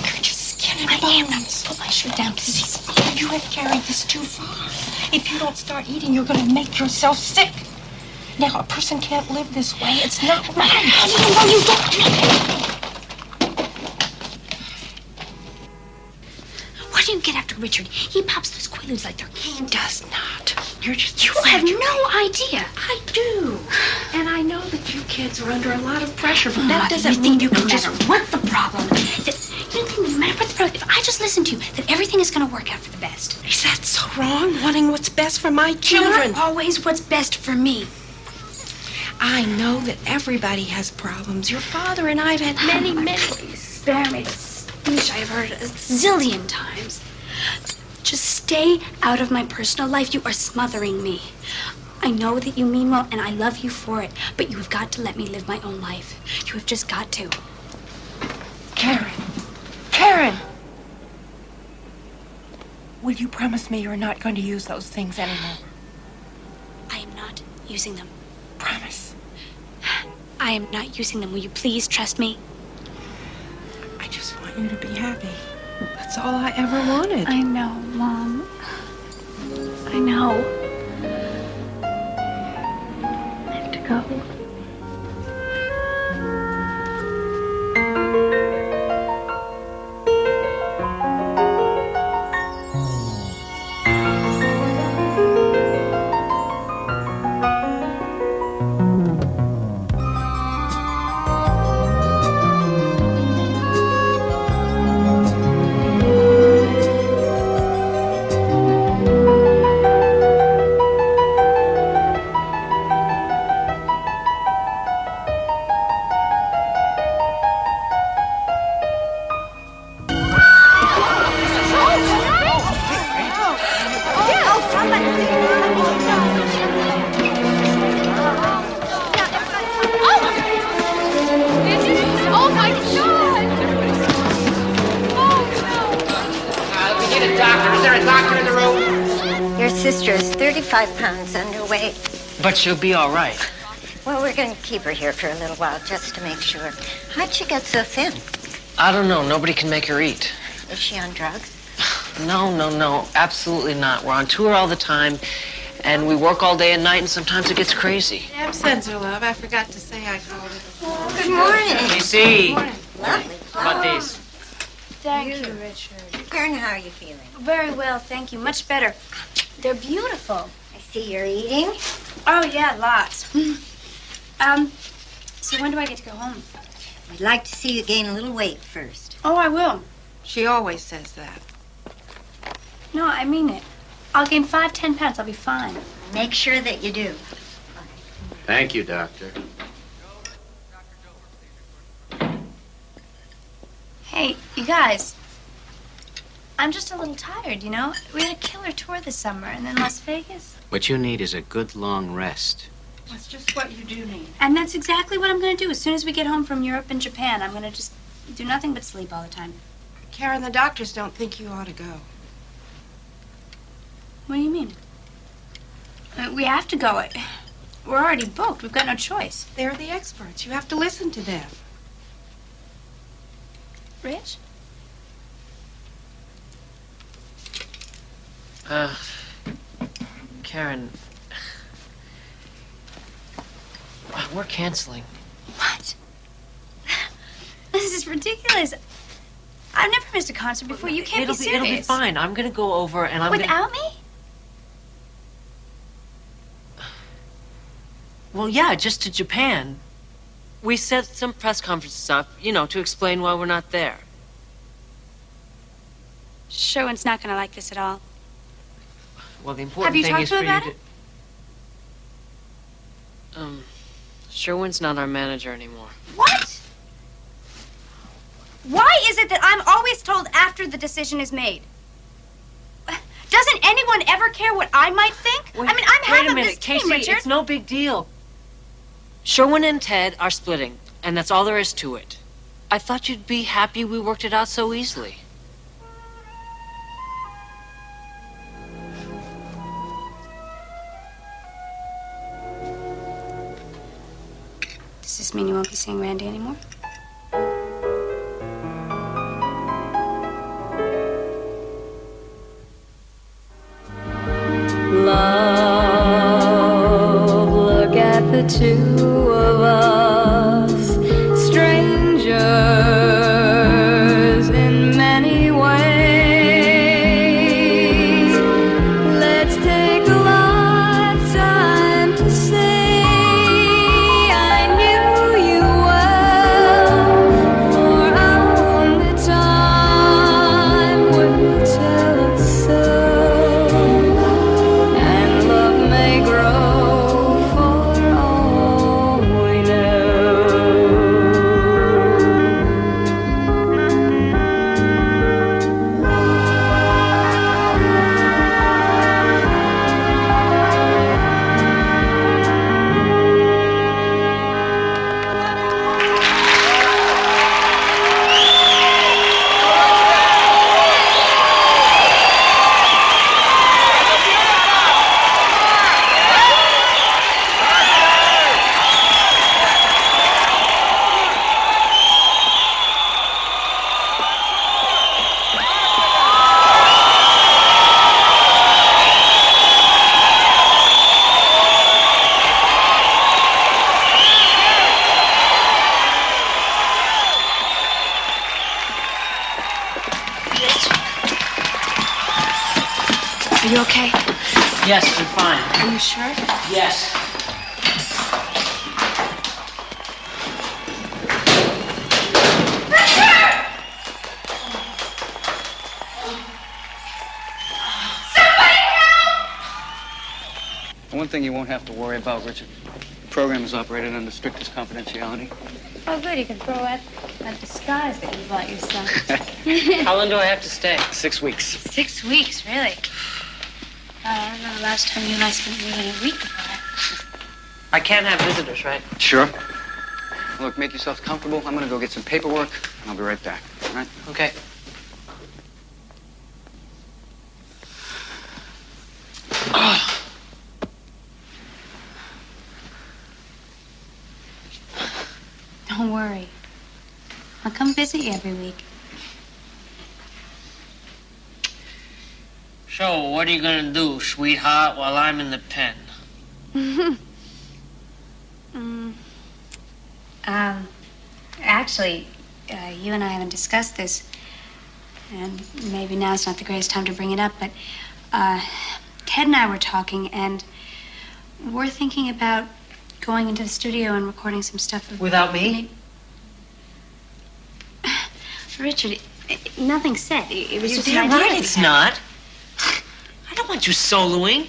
Speaker 3: You're just skin and bones.
Speaker 4: Put my shirt down, please.
Speaker 3: Oh, you have carried this too far. If you don't start eating, you're going to make yourself sick. Now, a person can't live this way. It's not right.
Speaker 4: No, you don't. Why do you get after Richard? He pops those Quaaludes like they're candy.
Speaker 3: He does not. You're just
Speaker 4: You have no idea.
Speaker 3: I do. And I know that you care. kids are under a lot of pressure, but that
Speaker 4: Mother,
Speaker 3: doesn't
Speaker 4: you
Speaker 3: mean
Speaker 4: think
Speaker 3: you
Speaker 4: no
Speaker 3: can just...
Speaker 4: matter what the problem, that you think no matter what the problem, if I just listen to you, that everything is going to work out for the best.
Speaker 3: Is that so wrong, wanting what's best for my children?
Speaker 4: Not always what's best for me.
Speaker 3: I know that everybody has problems. Your father and I have had many, many...
Speaker 4: Spare me the speech I've heard a zillion times. Just stay out of my personal life. You are smothering me. I know that you mean well, and I love you for it, but you have got to let me live my own life. You have just got to.
Speaker 3: Karen. Karen! Will you promise me you're not going to use those things anymore?
Speaker 4: I am not using them.
Speaker 3: Promise.
Speaker 4: I am not using them. Will you please trust me?
Speaker 3: I just want you to be happy. That's all I ever wanted.
Speaker 4: I know, Mom. I know. I have to go.
Speaker 18: Sister is 35 pounds underweight.
Speaker 16: But she'll be all right.
Speaker 18: Well, we're going to keep her here for a little while just to make sure. How'd she get so thin?
Speaker 16: I don't know. Nobody can make her eat.
Speaker 18: Is she on drugs?
Speaker 16: No. Absolutely not. We're on tour all the time, and we work all day and night, and sometimes it gets crazy.
Speaker 3: Deb sends her love. I forgot to say I called it.
Speaker 18: Oh, good morning.
Speaker 16: JC.
Speaker 18: Lovely.
Speaker 16: How about these?
Speaker 4: Thank you, Richard.
Speaker 18: Karen, how are you feeling?
Speaker 4: Very well, thank you. Much better. They're beautiful.
Speaker 18: I see you're eating.
Speaker 4: Oh, yeah, lots. So when do I get to go home?
Speaker 18: I'd like to see you gain a little weight first.
Speaker 4: Oh, I will.
Speaker 3: She always says that.
Speaker 4: No, I mean it. I'll gain 5-10 pounds. I'll be fine.
Speaker 18: Make sure that you do.
Speaker 6: Thank you, Doctor.
Speaker 4: Hey, you guys. I'm just a little tired, you know? We had a killer tour this summer, and then Las Vegas.
Speaker 6: What you need is a good long rest.
Speaker 3: That's just what you do need.
Speaker 4: And that's exactly what I'm going to do. As soon as we get home from Europe and Japan, I'm going to just do nothing but sleep all the time.
Speaker 3: Karen, the doctors don't think you ought to go.
Speaker 4: What do you mean? We have to go. We're already booked. We've got no choice.
Speaker 3: They're the experts. You have to listen to them.
Speaker 4: Rich?
Speaker 10: Karen, we're canceling.
Speaker 4: What? This is ridiculous. I've never missed a concert before. You can't be serious.
Speaker 10: It'll be fine. I'm gonna go over and I'm
Speaker 4: Without me?
Speaker 10: Well, yeah, just to Japan. We set some press conferences up, to explain why we're not there.
Speaker 4: Sherwin's not going to like this at all.
Speaker 10: Well, the important
Speaker 4: Have you
Speaker 10: thing
Speaker 4: talked
Speaker 10: is
Speaker 4: to
Speaker 10: for
Speaker 4: him about
Speaker 10: you to... Sherwin's not our manager anymore.
Speaker 4: What? Why is it that I'm always told after the decision is made? Doesn't anyone ever care what I might think?
Speaker 10: Wait,
Speaker 4: I mean, I'm half
Speaker 10: wait a
Speaker 4: of
Speaker 10: minute,
Speaker 4: this team,
Speaker 10: Casey,
Speaker 4: Richard.
Speaker 10: it's no big deal. Sherwin and Ted are splitting, and that's all there is to it. I thought you'd be happy we worked it out so easily.
Speaker 4: Does this mean you won't be seeing Randy anymore?
Speaker 1: Love, look at the two of us, strangers in many ways. Let's take a lifetime to say I knew
Speaker 2: Yes, I'm fine.
Speaker 4: Are you sure?
Speaker 2: Yes.
Speaker 7: One thing you won't have to worry about, Richard. The program is operated under strictest confidentiality.
Speaker 4: Oh, good. You can throw out that disguise that you bought yourself.
Speaker 2: How long do I have to stay?
Speaker 7: 6 weeks.
Speaker 4: 6 weeks, really? I don't know the last time you and I spent more than a week apart.
Speaker 2: I can't have visitors, right?
Speaker 7: Sure. Look, make yourself comfortable. I'm gonna go get some paperwork, and I'll be right back. All right?
Speaker 2: Okay.
Speaker 4: Don't worry. I'll come visit you every week.
Speaker 2: So, what are you gonna do, sweetheart, while I'm in the pen?
Speaker 4: Actually, you and I haven't discussed this, and maybe now's not the greatest time to bring it up, but Ted and I were talking, and we're thinking about going into the studio and recording some stuff.
Speaker 2: Without me?
Speaker 4: Richard, nothing said. It was
Speaker 2: You're
Speaker 4: just an
Speaker 2: damn
Speaker 4: idea.
Speaker 2: right it's not. I don't want you soloing.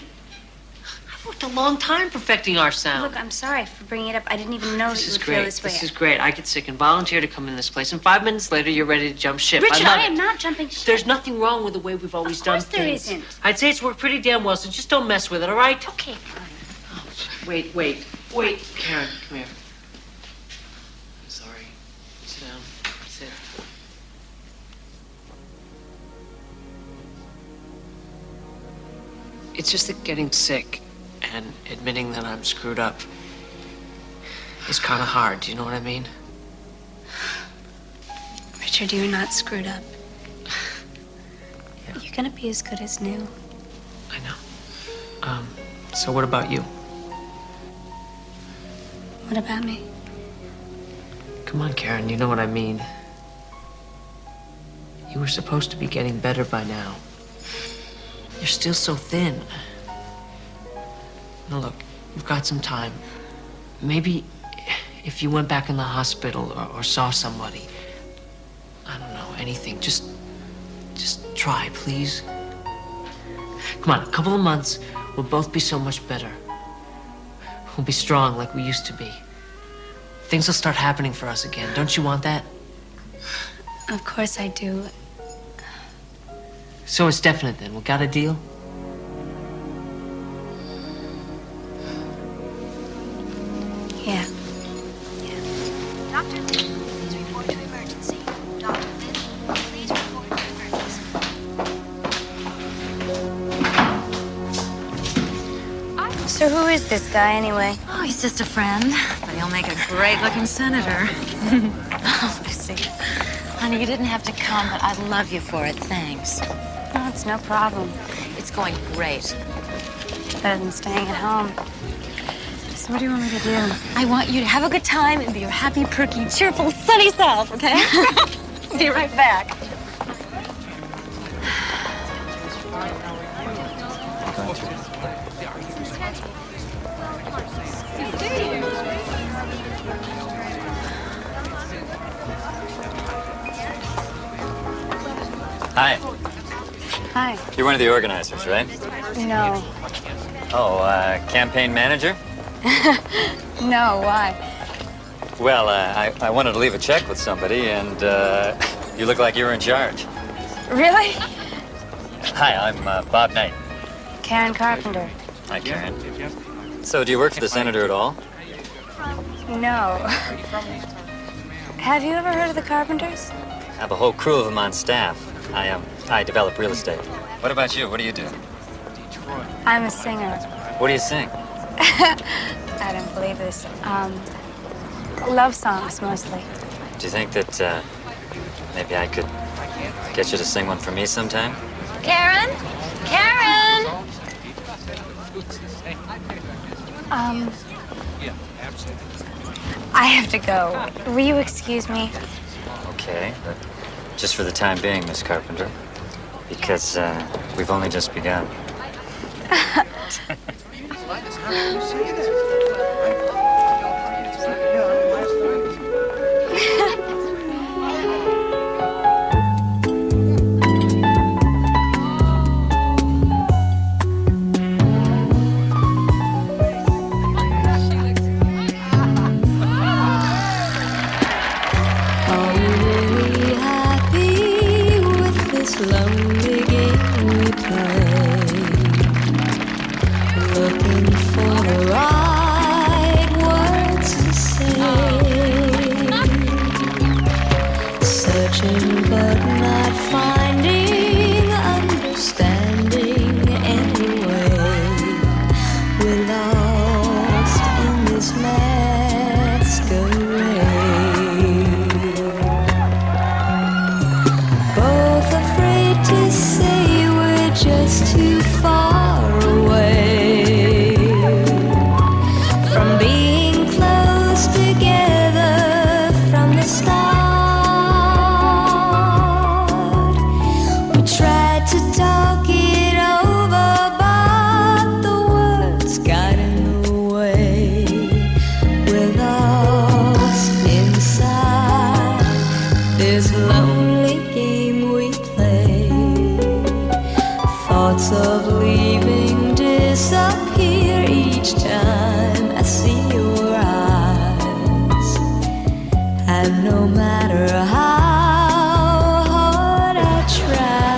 Speaker 2: I've worked a long time perfecting our sound.
Speaker 4: Look, I'm sorry for bringing it up. I didn't even know that you would feel this way.
Speaker 2: This is great. I get sick and volunteer to come in this place, and 5 minutes later, you're ready to jump ship.
Speaker 4: Richard,
Speaker 2: I love
Speaker 4: I am
Speaker 2: it.
Speaker 4: not jumping ship.
Speaker 2: There's nothing wrong with the way we've always done things.
Speaker 4: Of course there isn't.
Speaker 2: I'd say it's worked pretty damn well, so just don't mess with it, all right?
Speaker 4: Okay, fine.
Speaker 2: Wait. Karen, come here. I'm sorry. Sit down. Sit. It's just that getting sick and admitting that I'm screwed up is kind of hard. Do you know what I mean?
Speaker 4: Richard, you're not screwed up. You're gonna be as good as new.
Speaker 2: I know. So what about you?
Speaker 4: What about me?
Speaker 2: Come on, Karen, you know what I mean. You were supposed to be getting better by now. You're still so thin. Now look, we've got some time. Maybe if you went back in the hospital or saw somebody, I don't know, anything, just try, please. Come on, a couple of months, we'll both be so much better. We'll be strong like we used to be. Things will start happening for us again. Don't you want that?
Speaker 4: Of course I do.
Speaker 2: So it's definite then. We got a deal?
Speaker 4: Yeah.
Speaker 17: Dr. Lynn, please report to emergency. Dr. Lynn, please report to emergency.
Speaker 4: So who is this guy anyway?
Speaker 14: Oh, he's just a friend, but he'll make a great-looking senator. Oh, I see. Honey, you didn't have to come, but I love you for it. Thanks.
Speaker 4: No, it's no problem.
Speaker 14: It's going great.
Speaker 4: Better than staying at home. So what do you want me to do?
Speaker 14: I want you to have a good time and be your happy, perky, cheerful, sunny self, okay? Be right back.
Speaker 6: Hi.
Speaker 4: Hi.
Speaker 6: You're one of the organizers, right?
Speaker 4: No.
Speaker 6: Oh, campaign manager?
Speaker 4: No, why?
Speaker 6: Well, I wanted to leave a check with somebody, and you look like you were in charge.
Speaker 4: Really?
Speaker 6: Hi, I'm Bob Knight.
Speaker 4: Karen Carpenter.
Speaker 6: Hi, Karen. So, do you work for the senator at all?
Speaker 4: No. Have you ever heard of the Carpenters?
Speaker 6: I have a whole crew of them on staff. I develop real estate. What about you? What do you do?
Speaker 4: I'm a singer.
Speaker 6: What do you sing?
Speaker 4: I don't believe this. Love songs, mostly.
Speaker 6: Do you think that maybe I could get you to sing one for me sometime?
Speaker 14: Karen? Karen!
Speaker 4: I have to go. Will you excuse me?
Speaker 6: Okay, but just for the time being, Miss Carpenter, because we've only just begun.
Speaker 4: that.
Speaker 1: Are we really happy with this lonely game we play? Looking for the right words to say, searching but not finding understanding anyway. We're lost in this masquerade, both afraid to say we're just too far away from being close together from the start. We tried to talk it over, but the words got in the way. We're lost inside this lonely game we play. Thoughts of leaving disappear each time I see your eyes. And no matter how hard I try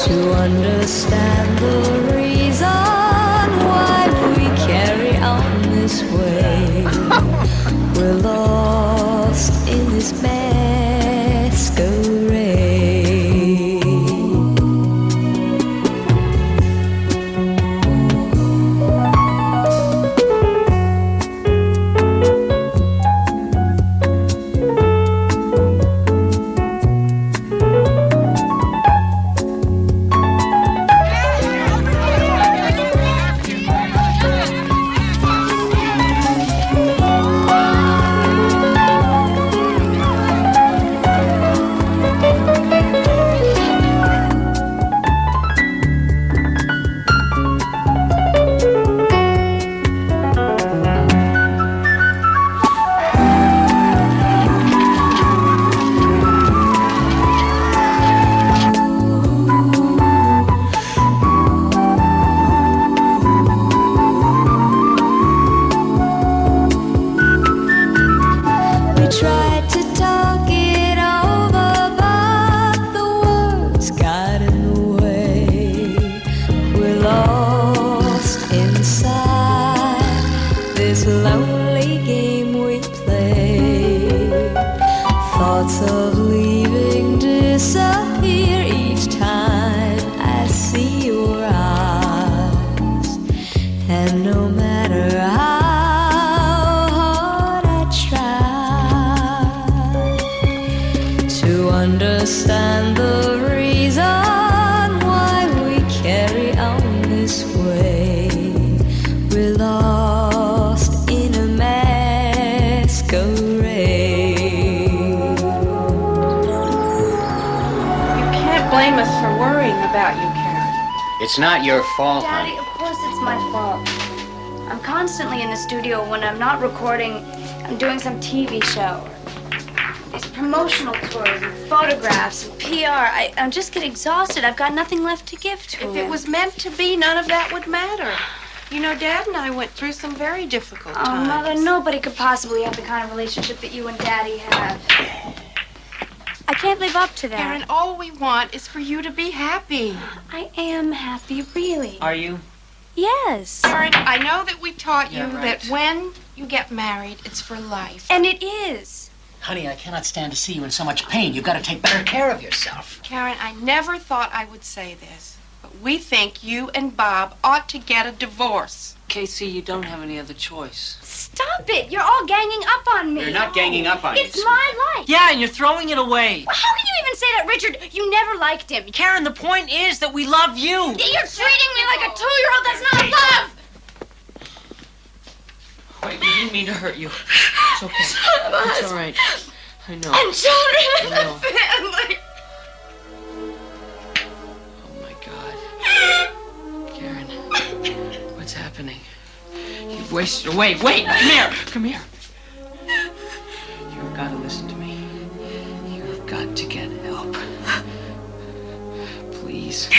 Speaker 1: to understand the reason why we carry on this way, we're lost in this masquerade. We tried to talk it over, but the words got in the way. We're lost inside this lonely game we play. Thoughts of leaving disappear each time I see your eyes. And no matter how hard I try to understand the reason why we carry on this way, we're lost in a masquerade.
Speaker 3: You can't blame us for worrying about you, Karen.
Speaker 6: It's not your fault,
Speaker 4: Daddy,
Speaker 6: honey.
Speaker 4: of course it's my fault. I'm constantly in the studio when I'm not recording. I'm doing some TV show. These promotional tours and photographs and PR. I just get exhausted. I've got nothing left to give to
Speaker 3: If
Speaker 4: him.
Speaker 3: it was meant to be, none of that would matter. You know, Dad and I went through some very difficult
Speaker 4: Oh,
Speaker 3: times.
Speaker 4: Mother, nobody could possibly have the kind of relationship that you and Daddy have. I can't live up to that.
Speaker 3: Karen, all we want is for you to be happy.
Speaker 4: I am happy, really.
Speaker 16: Are you?
Speaker 4: Yes.
Speaker 3: Karen, I know that we taught you
Speaker 16: Yeah, right.
Speaker 3: that when you get married, it's for life.
Speaker 4: And it is.
Speaker 8: Honey, I cannot stand to see you in so much pain. You've got to take better care of yourself.
Speaker 3: Karen, I never thought I would say this, but we think you and Bob ought to get a divorce.
Speaker 5: Casey, you don't have any other choice.
Speaker 4: Stop it. You're all ganging up on me.
Speaker 6: You're not ganging up on you.
Speaker 4: It's my life.
Speaker 5: Yeah, and you're throwing it away.
Speaker 4: Well, how can you even say that, Richard? You never liked him.
Speaker 5: Karen, the point is that we love you.
Speaker 4: You're treating me like a 2-year-old. That's not love.
Speaker 5: Wait, we didn't mean to hurt you. It's okay. It's all right. I know.
Speaker 4: And children in
Speaker 5: I
Speaker 4: the
Speaker 5: know.
Speaker 4: family.
Speaker 5: Oh, my God.
Speaker 2: wasted away. Wait, come here. Come here. You've got to listen to me. You've got to get help. Please.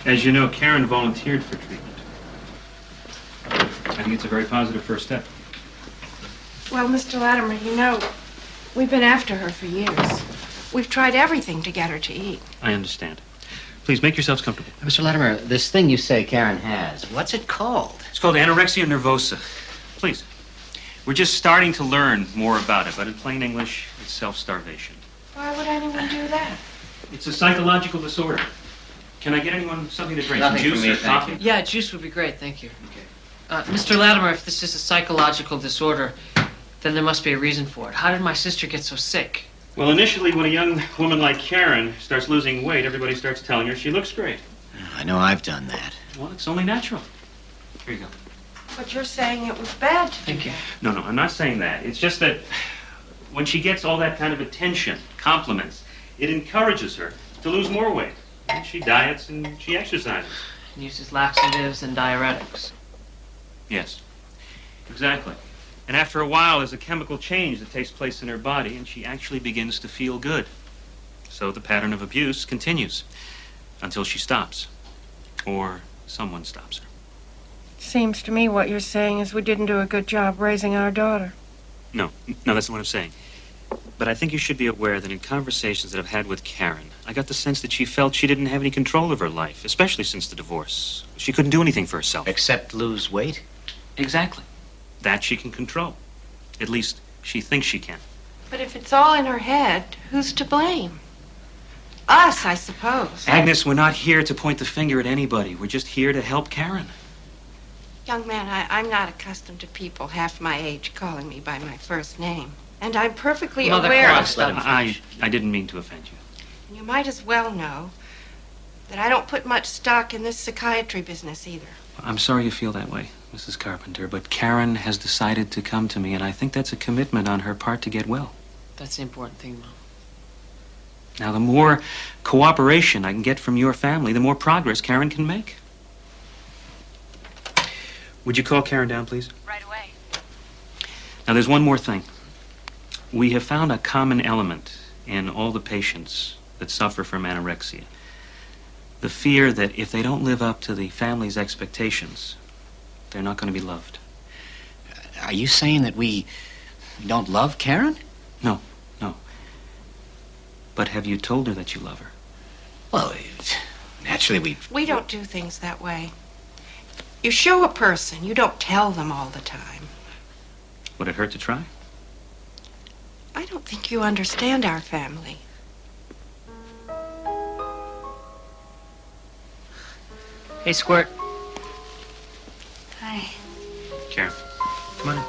Speaker 19: As you know, Karen volunteered for treatment. I think it's a very positive first step.
Speaker 3: Well, Mr. Latimer, you know, we've been after her for years. We've tried everything to get her to eat.
Speaker 19: I understand. Please make yourselves comfortable.
Speaker 6: Mr. Latimer, this thing you say Karen has, what's it called?
Speaker 19: It's called anorexia nervosa. Please. We're just starting to learn more about it, but in plain English, it's self-starvation.
Speaker 3: Why would anyone do that?
Speaker 19: It's a psychological disorder. Can I get anyone something to drink?
Speaker 6: Nothing
Speaker 19: Some juice
Speaker 6: for me,
Speaker 19: or
Speaker 6: thank
Speaker 19: coffee?
Speaker 6: you.
Speaker 2: Yeah, juice would be great, thank you. Mr. Latimer, if this is a psychological disorder, then there must be a reason for it. How did my sister get so sick?
Speaker 19: Well, initially, when a young woman like Karen starts losing weight, everybody starts telling her she looks great.
Speaker 6: I know I've done that.
Speaker 19: Well, it's only natural. Here you go.
Speaker 3: But you're saying it was bad to
Speaker 2: Thank you.
Speaker 19: No, I'm not saying that. It's just that when she gets all that kind of attention, compliments, it encourages her to lose more weight. And she diets and she exercises.
Speaker 2: And uses laxatives and diuretics.
Speaker 19: Yes, exactly. And after a while, there's a chemical change that takes place in her body, and she actually begins to feel good. So the pattern of abuse continues until she stops, or someone stops her.
Speaker 3: Seems to me what you're saying is we didn't do a good job raising our daughter.
Speaker 19: No, that's not what I'm saying. But I think you should be aware that in conversations that I've had with Karen, I got the sense that she felt she didn't have any control of her life, especially since the divorce. She couldn't do anything for herself.
Speaker 6: Except lose weight?
Speaker 19: Exactly. That she can control. At least, she thinks she can.
Speaker 3: But if it's all in her head, who's to blame? Us, I suppose.
Speaker 19: Agnes, we're not here to point the finger at anybody. We're just here to help Karen.
Speaker 3: Young man, I'm not accustomed to people half my age calling me by my first name. And I'm perfectly aware of
Speaker 19: I didn't mean to offend you.
Speaker 3: And you might as well know that I don't put much stock in this psychiatry business either.
Speaker 19: I'm sorry you feel that way, Mrs. Carpenter, but Karen has decided to come to me, and I think that's a commitment on her part to get well.
Speaker 2: That's the important thing, Mom.
Speaker 19: Now, the more cooperation I can get from your family, the more progress Karen can make. Would you call Karen down, please?
Speaker 4: Right away.
Speaker 19: Now, there's one more thing. We have found a common element in all the patients that suffer from anorexia. The fear that if they don't live up to the family's expectations, they're not going to be loved.
Speaker 6: Are you saying that we don't love Karen?
Speaker 19: No. But have you told her that you love her?
Speaker 6: Well, naturally
Speaker 3: We don't do things that way. You show a person, you don't tell them all the time.
Speaker 19: Would it hurt to try?
Speaker 3: I don't think you understand our family.
Speaker 2: Hey, Squirt.
Speaker 4: Hi.
Speaker 19: Karen, come on in.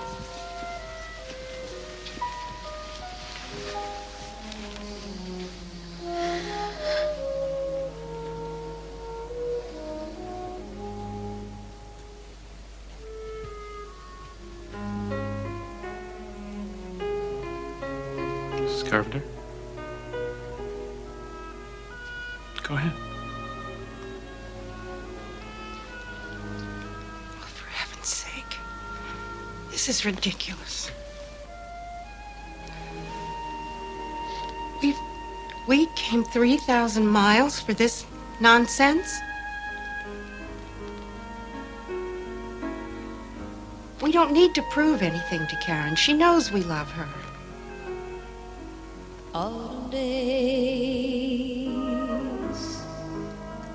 Speaker 19: Mrs. Carpenter? Go ahead.
Speaker 3: For heaven's sake. This is ridiculous. We came 3,000 miles for this nonsense? We don't need to prove anything to Karen. She knows we love her.
Speaker 1: Autumn days,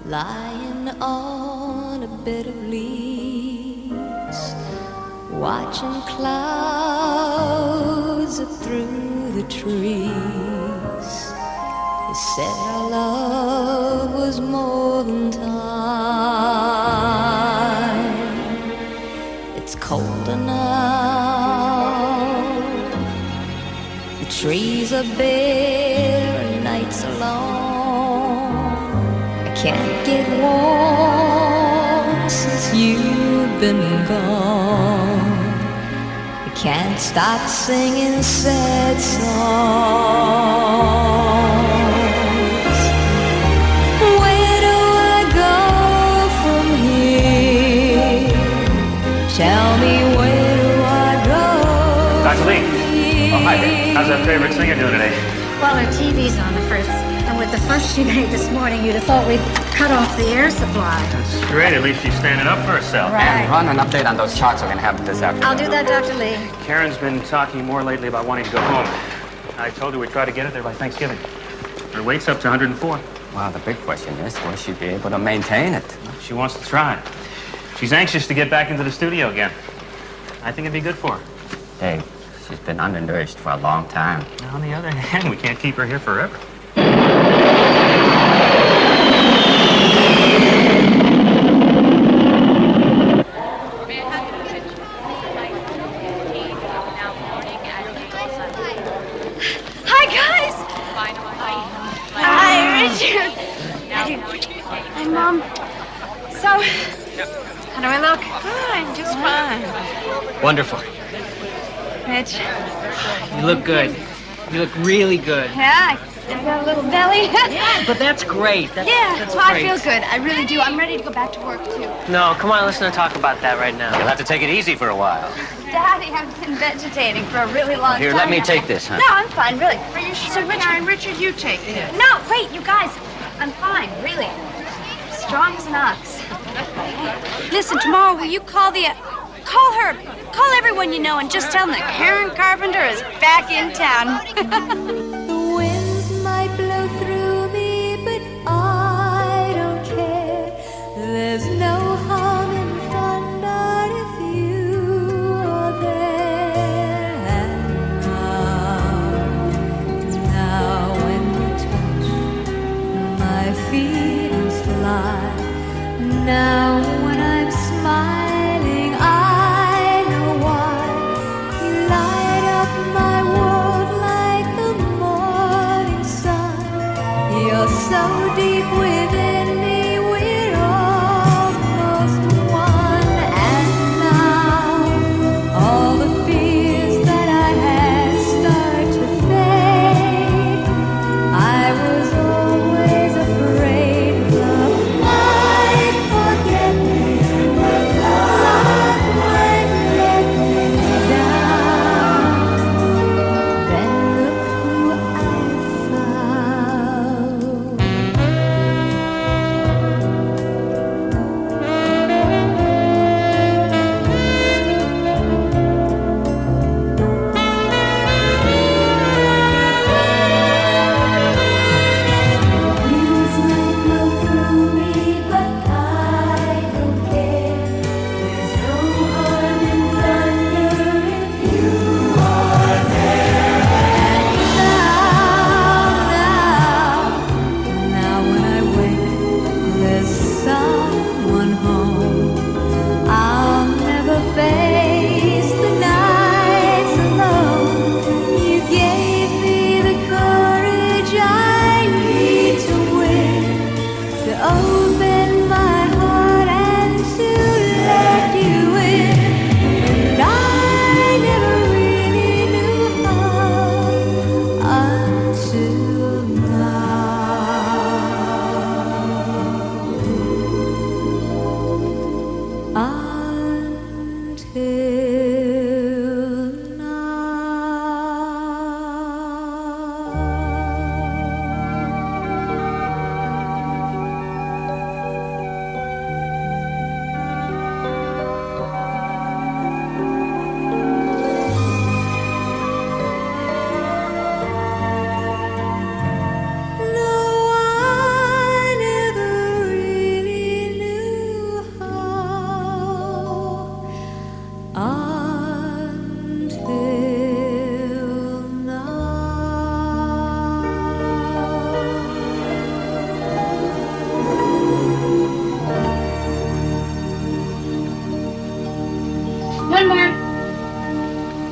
Speaker 1: lying on a bed of leaves, watching clouds zip through the trees. You said our love was more than time. It's colder now. The trees are bare and nights are long. I can't get warm since you've been gone. I can't stop singing sad songs. Where do I go from here? Tell me, where do I go?
Speaker 19: Dr. Lee. Oh, hi there. How's our favorite singer doing today?
Speaker 18: Well, her TV's on the Fritz, and with the fuss she made this morning, you'd have thought we'd cut off the air supply.
Speaker 19: That's great. At least she's standing up for herself.
Speaker 18: Right.
Speaker 20: And run an update on those charts we're going to have this afternoon.
Speaker 18: I'll do that, Dr. Lee.
Speaker 19: Karen's been talking more lately about wanting to go home. I told her we'd try to get her there by Thanksgiving. Her weight's up to 104.
Speaker 20: Well, the big question is, will she be able to maintain it?
Speaker 19: She wants to try. She's anxious to get back into the studio again. I think it'd be good for her.
Speaker 20: Dave, she's been undernourished for a long time.
Speaker 19: On the other hand, we can't keep her here forever.
Speaker 4: Hi, guys. Hi, Richard. Hi, Mom. So, how do I look?
Speaker 3: Fine, just fine.
Speaker 10: Wonderful.
Speaker 4: Rich.
Speaker 10: You look good. You look really good.
Speaker 4: Yeah, I got a little belly.
Speaker 10: But that's great. That's
Speaker 4: well, I
Speaker 10: great.
Speaker 4: feel good. I really do. I'm ready to go back to work, too.
Speaker 10: No, come on, let's not talk about that right now.
Speaker 6: You'll have to take it easy for a while.
Speaker 4: Daddy, I've been vegetating for a really long
Speaker 6: Here,
Speaker 4: time.
Speaker 6: let me
Speaker 4: now.
Speaker 6: take this, huh?
Speaker 4: No, I'm fine, really. Are you sure?
Speaker 3: So, Richard, Richard, you take this.
Speaker 4: No, wait, you guys. I'm fine, really. Strong as an ox. Listen, tomorrow, will you call call her, call everyone you know and just tell them that Karen Carpenter is back in town.
Speaker 1: The winds might blow through me, but I don't care. There's no harm in thunder if you are there. And now when you touch my feelings fly. Now when I'm smiling, I know why. You light up my world like the morning sun. You're so deep within me, we're almost one. And now all the fears that I had start to fade. I was always afraid love might forget me, but love might let me down. Then look who I found. Winds might blow through me, but I don't care. There's no harm in thunder if you are there. And now when I wake, there's someone home. I'll never face the nights alone. You gave me the courage I need to win, to open my heart and to let you in. And I never really knew how until
Speaker 4: One more.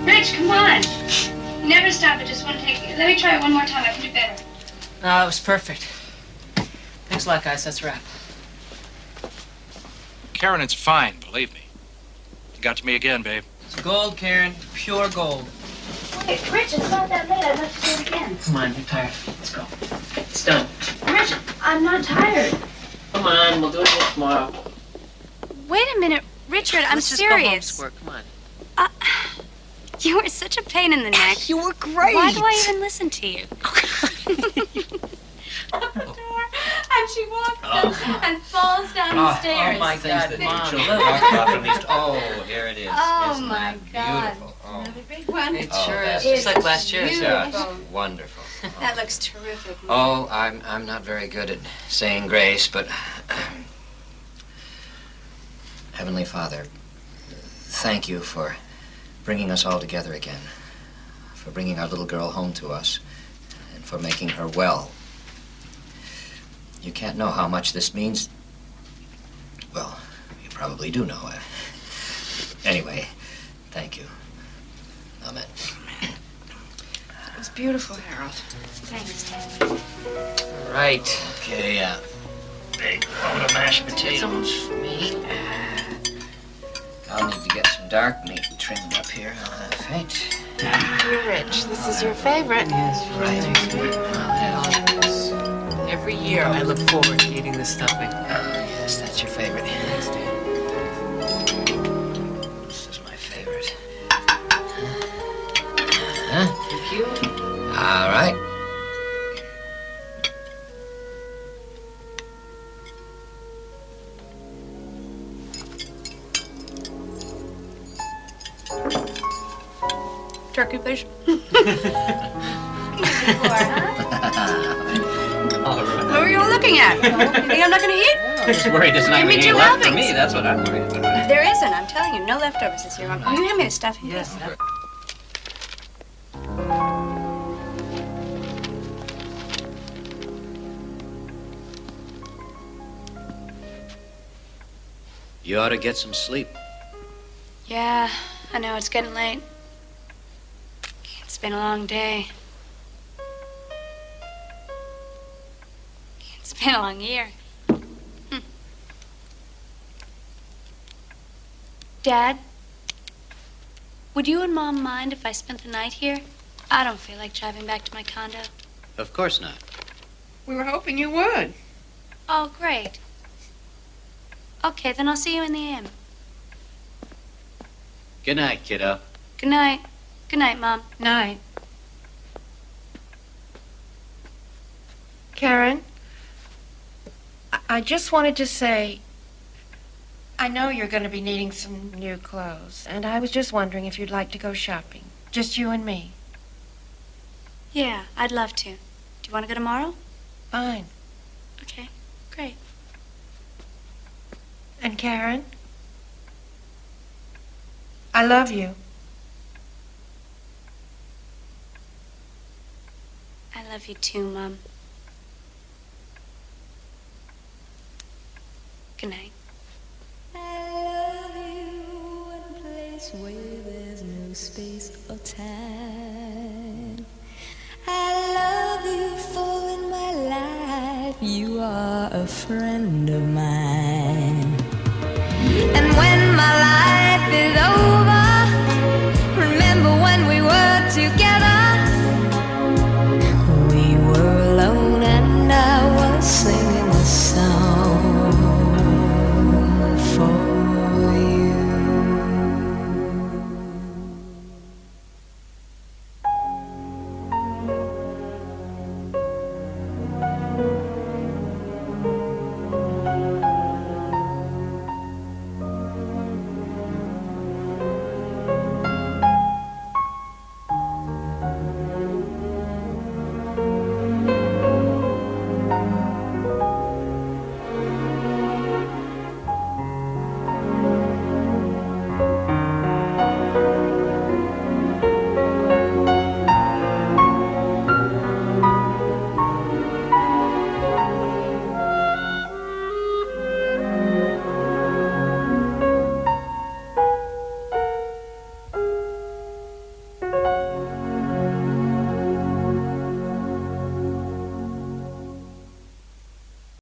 Speaker 4: Rich, come on. You never stop. I just want to take. Let me try it one more time. I can do better.
Speaker 10: No, it was perfect. Thanks Thanks a lot, guys. That's a wrap.
Speaker 11: Karen, it's fine, believe me. You got to me again, babe.
Speaker 10: It's gold, Karen. Pure gold.
Speaker 4: Wait, Rich, it's not that late. I'd like to do it again.
Speaker 10: Come on, you're tired. Let's go. It's done.
Speaker 4: Rich, I'm not tired.
Speaker 10: Come on, we'll do it again tomorrow.
Speaker 4: Wait a minute, Richard, I'm
Speaker 5: Let's just
Speaker 4: serious.
Speaker 5: go home, Squirt. Come on.
Speaker 4: You were such a pain in the neck.
Speaker 5: You were great.
Speaker 4: Why do I even listen to you? And she walks up and falls down the stairs.
Speaker 10: Oh, my God, Mom.
Speaker 6: Oh, here it is.
Speaker 4: Oh,
Speaker 6: Isn't
Speaker 4: my
Speaker 6: that
Speaker 4: God.
Speaker 6: Beautiful. Oh.
Speaker 4: Another big one.
Speaker 10: It
Speaker 6: Oh,
Speaker 10: sure
Speaker 6: that's
Speaker 10: is. Just like last year.
Speaker 6: Just
Speaker 4: Beautiful.
Speaker 6: wonderful.
Speaker 4: That looks terrific.
Speaker 6: Oh, I'm not very good at saying grace, but Heavenly Father, thank you for bringing us all together again, for bringing our little girl home to us, and for making her well. You can't know how much this means. Well, you probably do know. Anyway, thank you. Amen.
Speaker 3: It was beautiful, Harold.
Speaker 4: Thanks, Ted.
Speaker 2: All right.
Speaker 6: Okay, big load of mashed potatoes for me. I'll need to get some dark meat trimmed up here. Right.
Speaker 3: You're rich. This is your favorite.
Speaker 2: Yes, right. Every year I look forward to eating this stuffing.
Speaker 6: Yes, that's your favorite.
Speaker 2: Thanks, Dad.
Speaker 6: This is my favorite.
Speaker 2: Thank you.
Speaker 6: All right.
Speaker 4: Turkey, please.
Speaker 6: All right.
Speaker 4: Who are you looking at? You think I'm not going to eat?
Speaker 6: I'm just worried there's not
Speaker 4: Give me
Speaker 6: any
Speaker 4: two
Speaker 6: left for
Speaker 4: helpings.
Speaker 6: me. That's what I'm worried about.
Speaker 4: There isn't. I'm telling you, no leftovers this year. Mom. You hand me the stuff.
Speaker 2: Yes.
Speaker 6: You ought to get some sleep.
Speaker 4: Yeah, I know. It's getting late. It's been a long day. It's been a long year. Dad, would you and Mom mind if I spent the night here? I don't feel like driving back to my condo.
Speaker 6: Of course not.
Speaker 3: We were hoping you would.
Speaker 4: Oh, great. Okay, then I'll see you in the inn.
Speaker 6: Good night, kiddo.
Speaker 4: Good night. Good night, Mom.
Speaker 3: Night. Karen, I just wanted to say, I know you're going to be needing some new clothes, and I was just wondering if you'd like to go shopping. Just you and me.
Speaker 4: Yeah, I'd love to. Do you want to go tomorrow?
Speaker 3: Fine.
Speaker 4: Okay, great.
Speaker 3: And Karen, I love you.
Speaker 4: I love you too, Mom. Good night.
Speaker 1: Where there's no space or time. I love you, for in my life you are a friend of mine.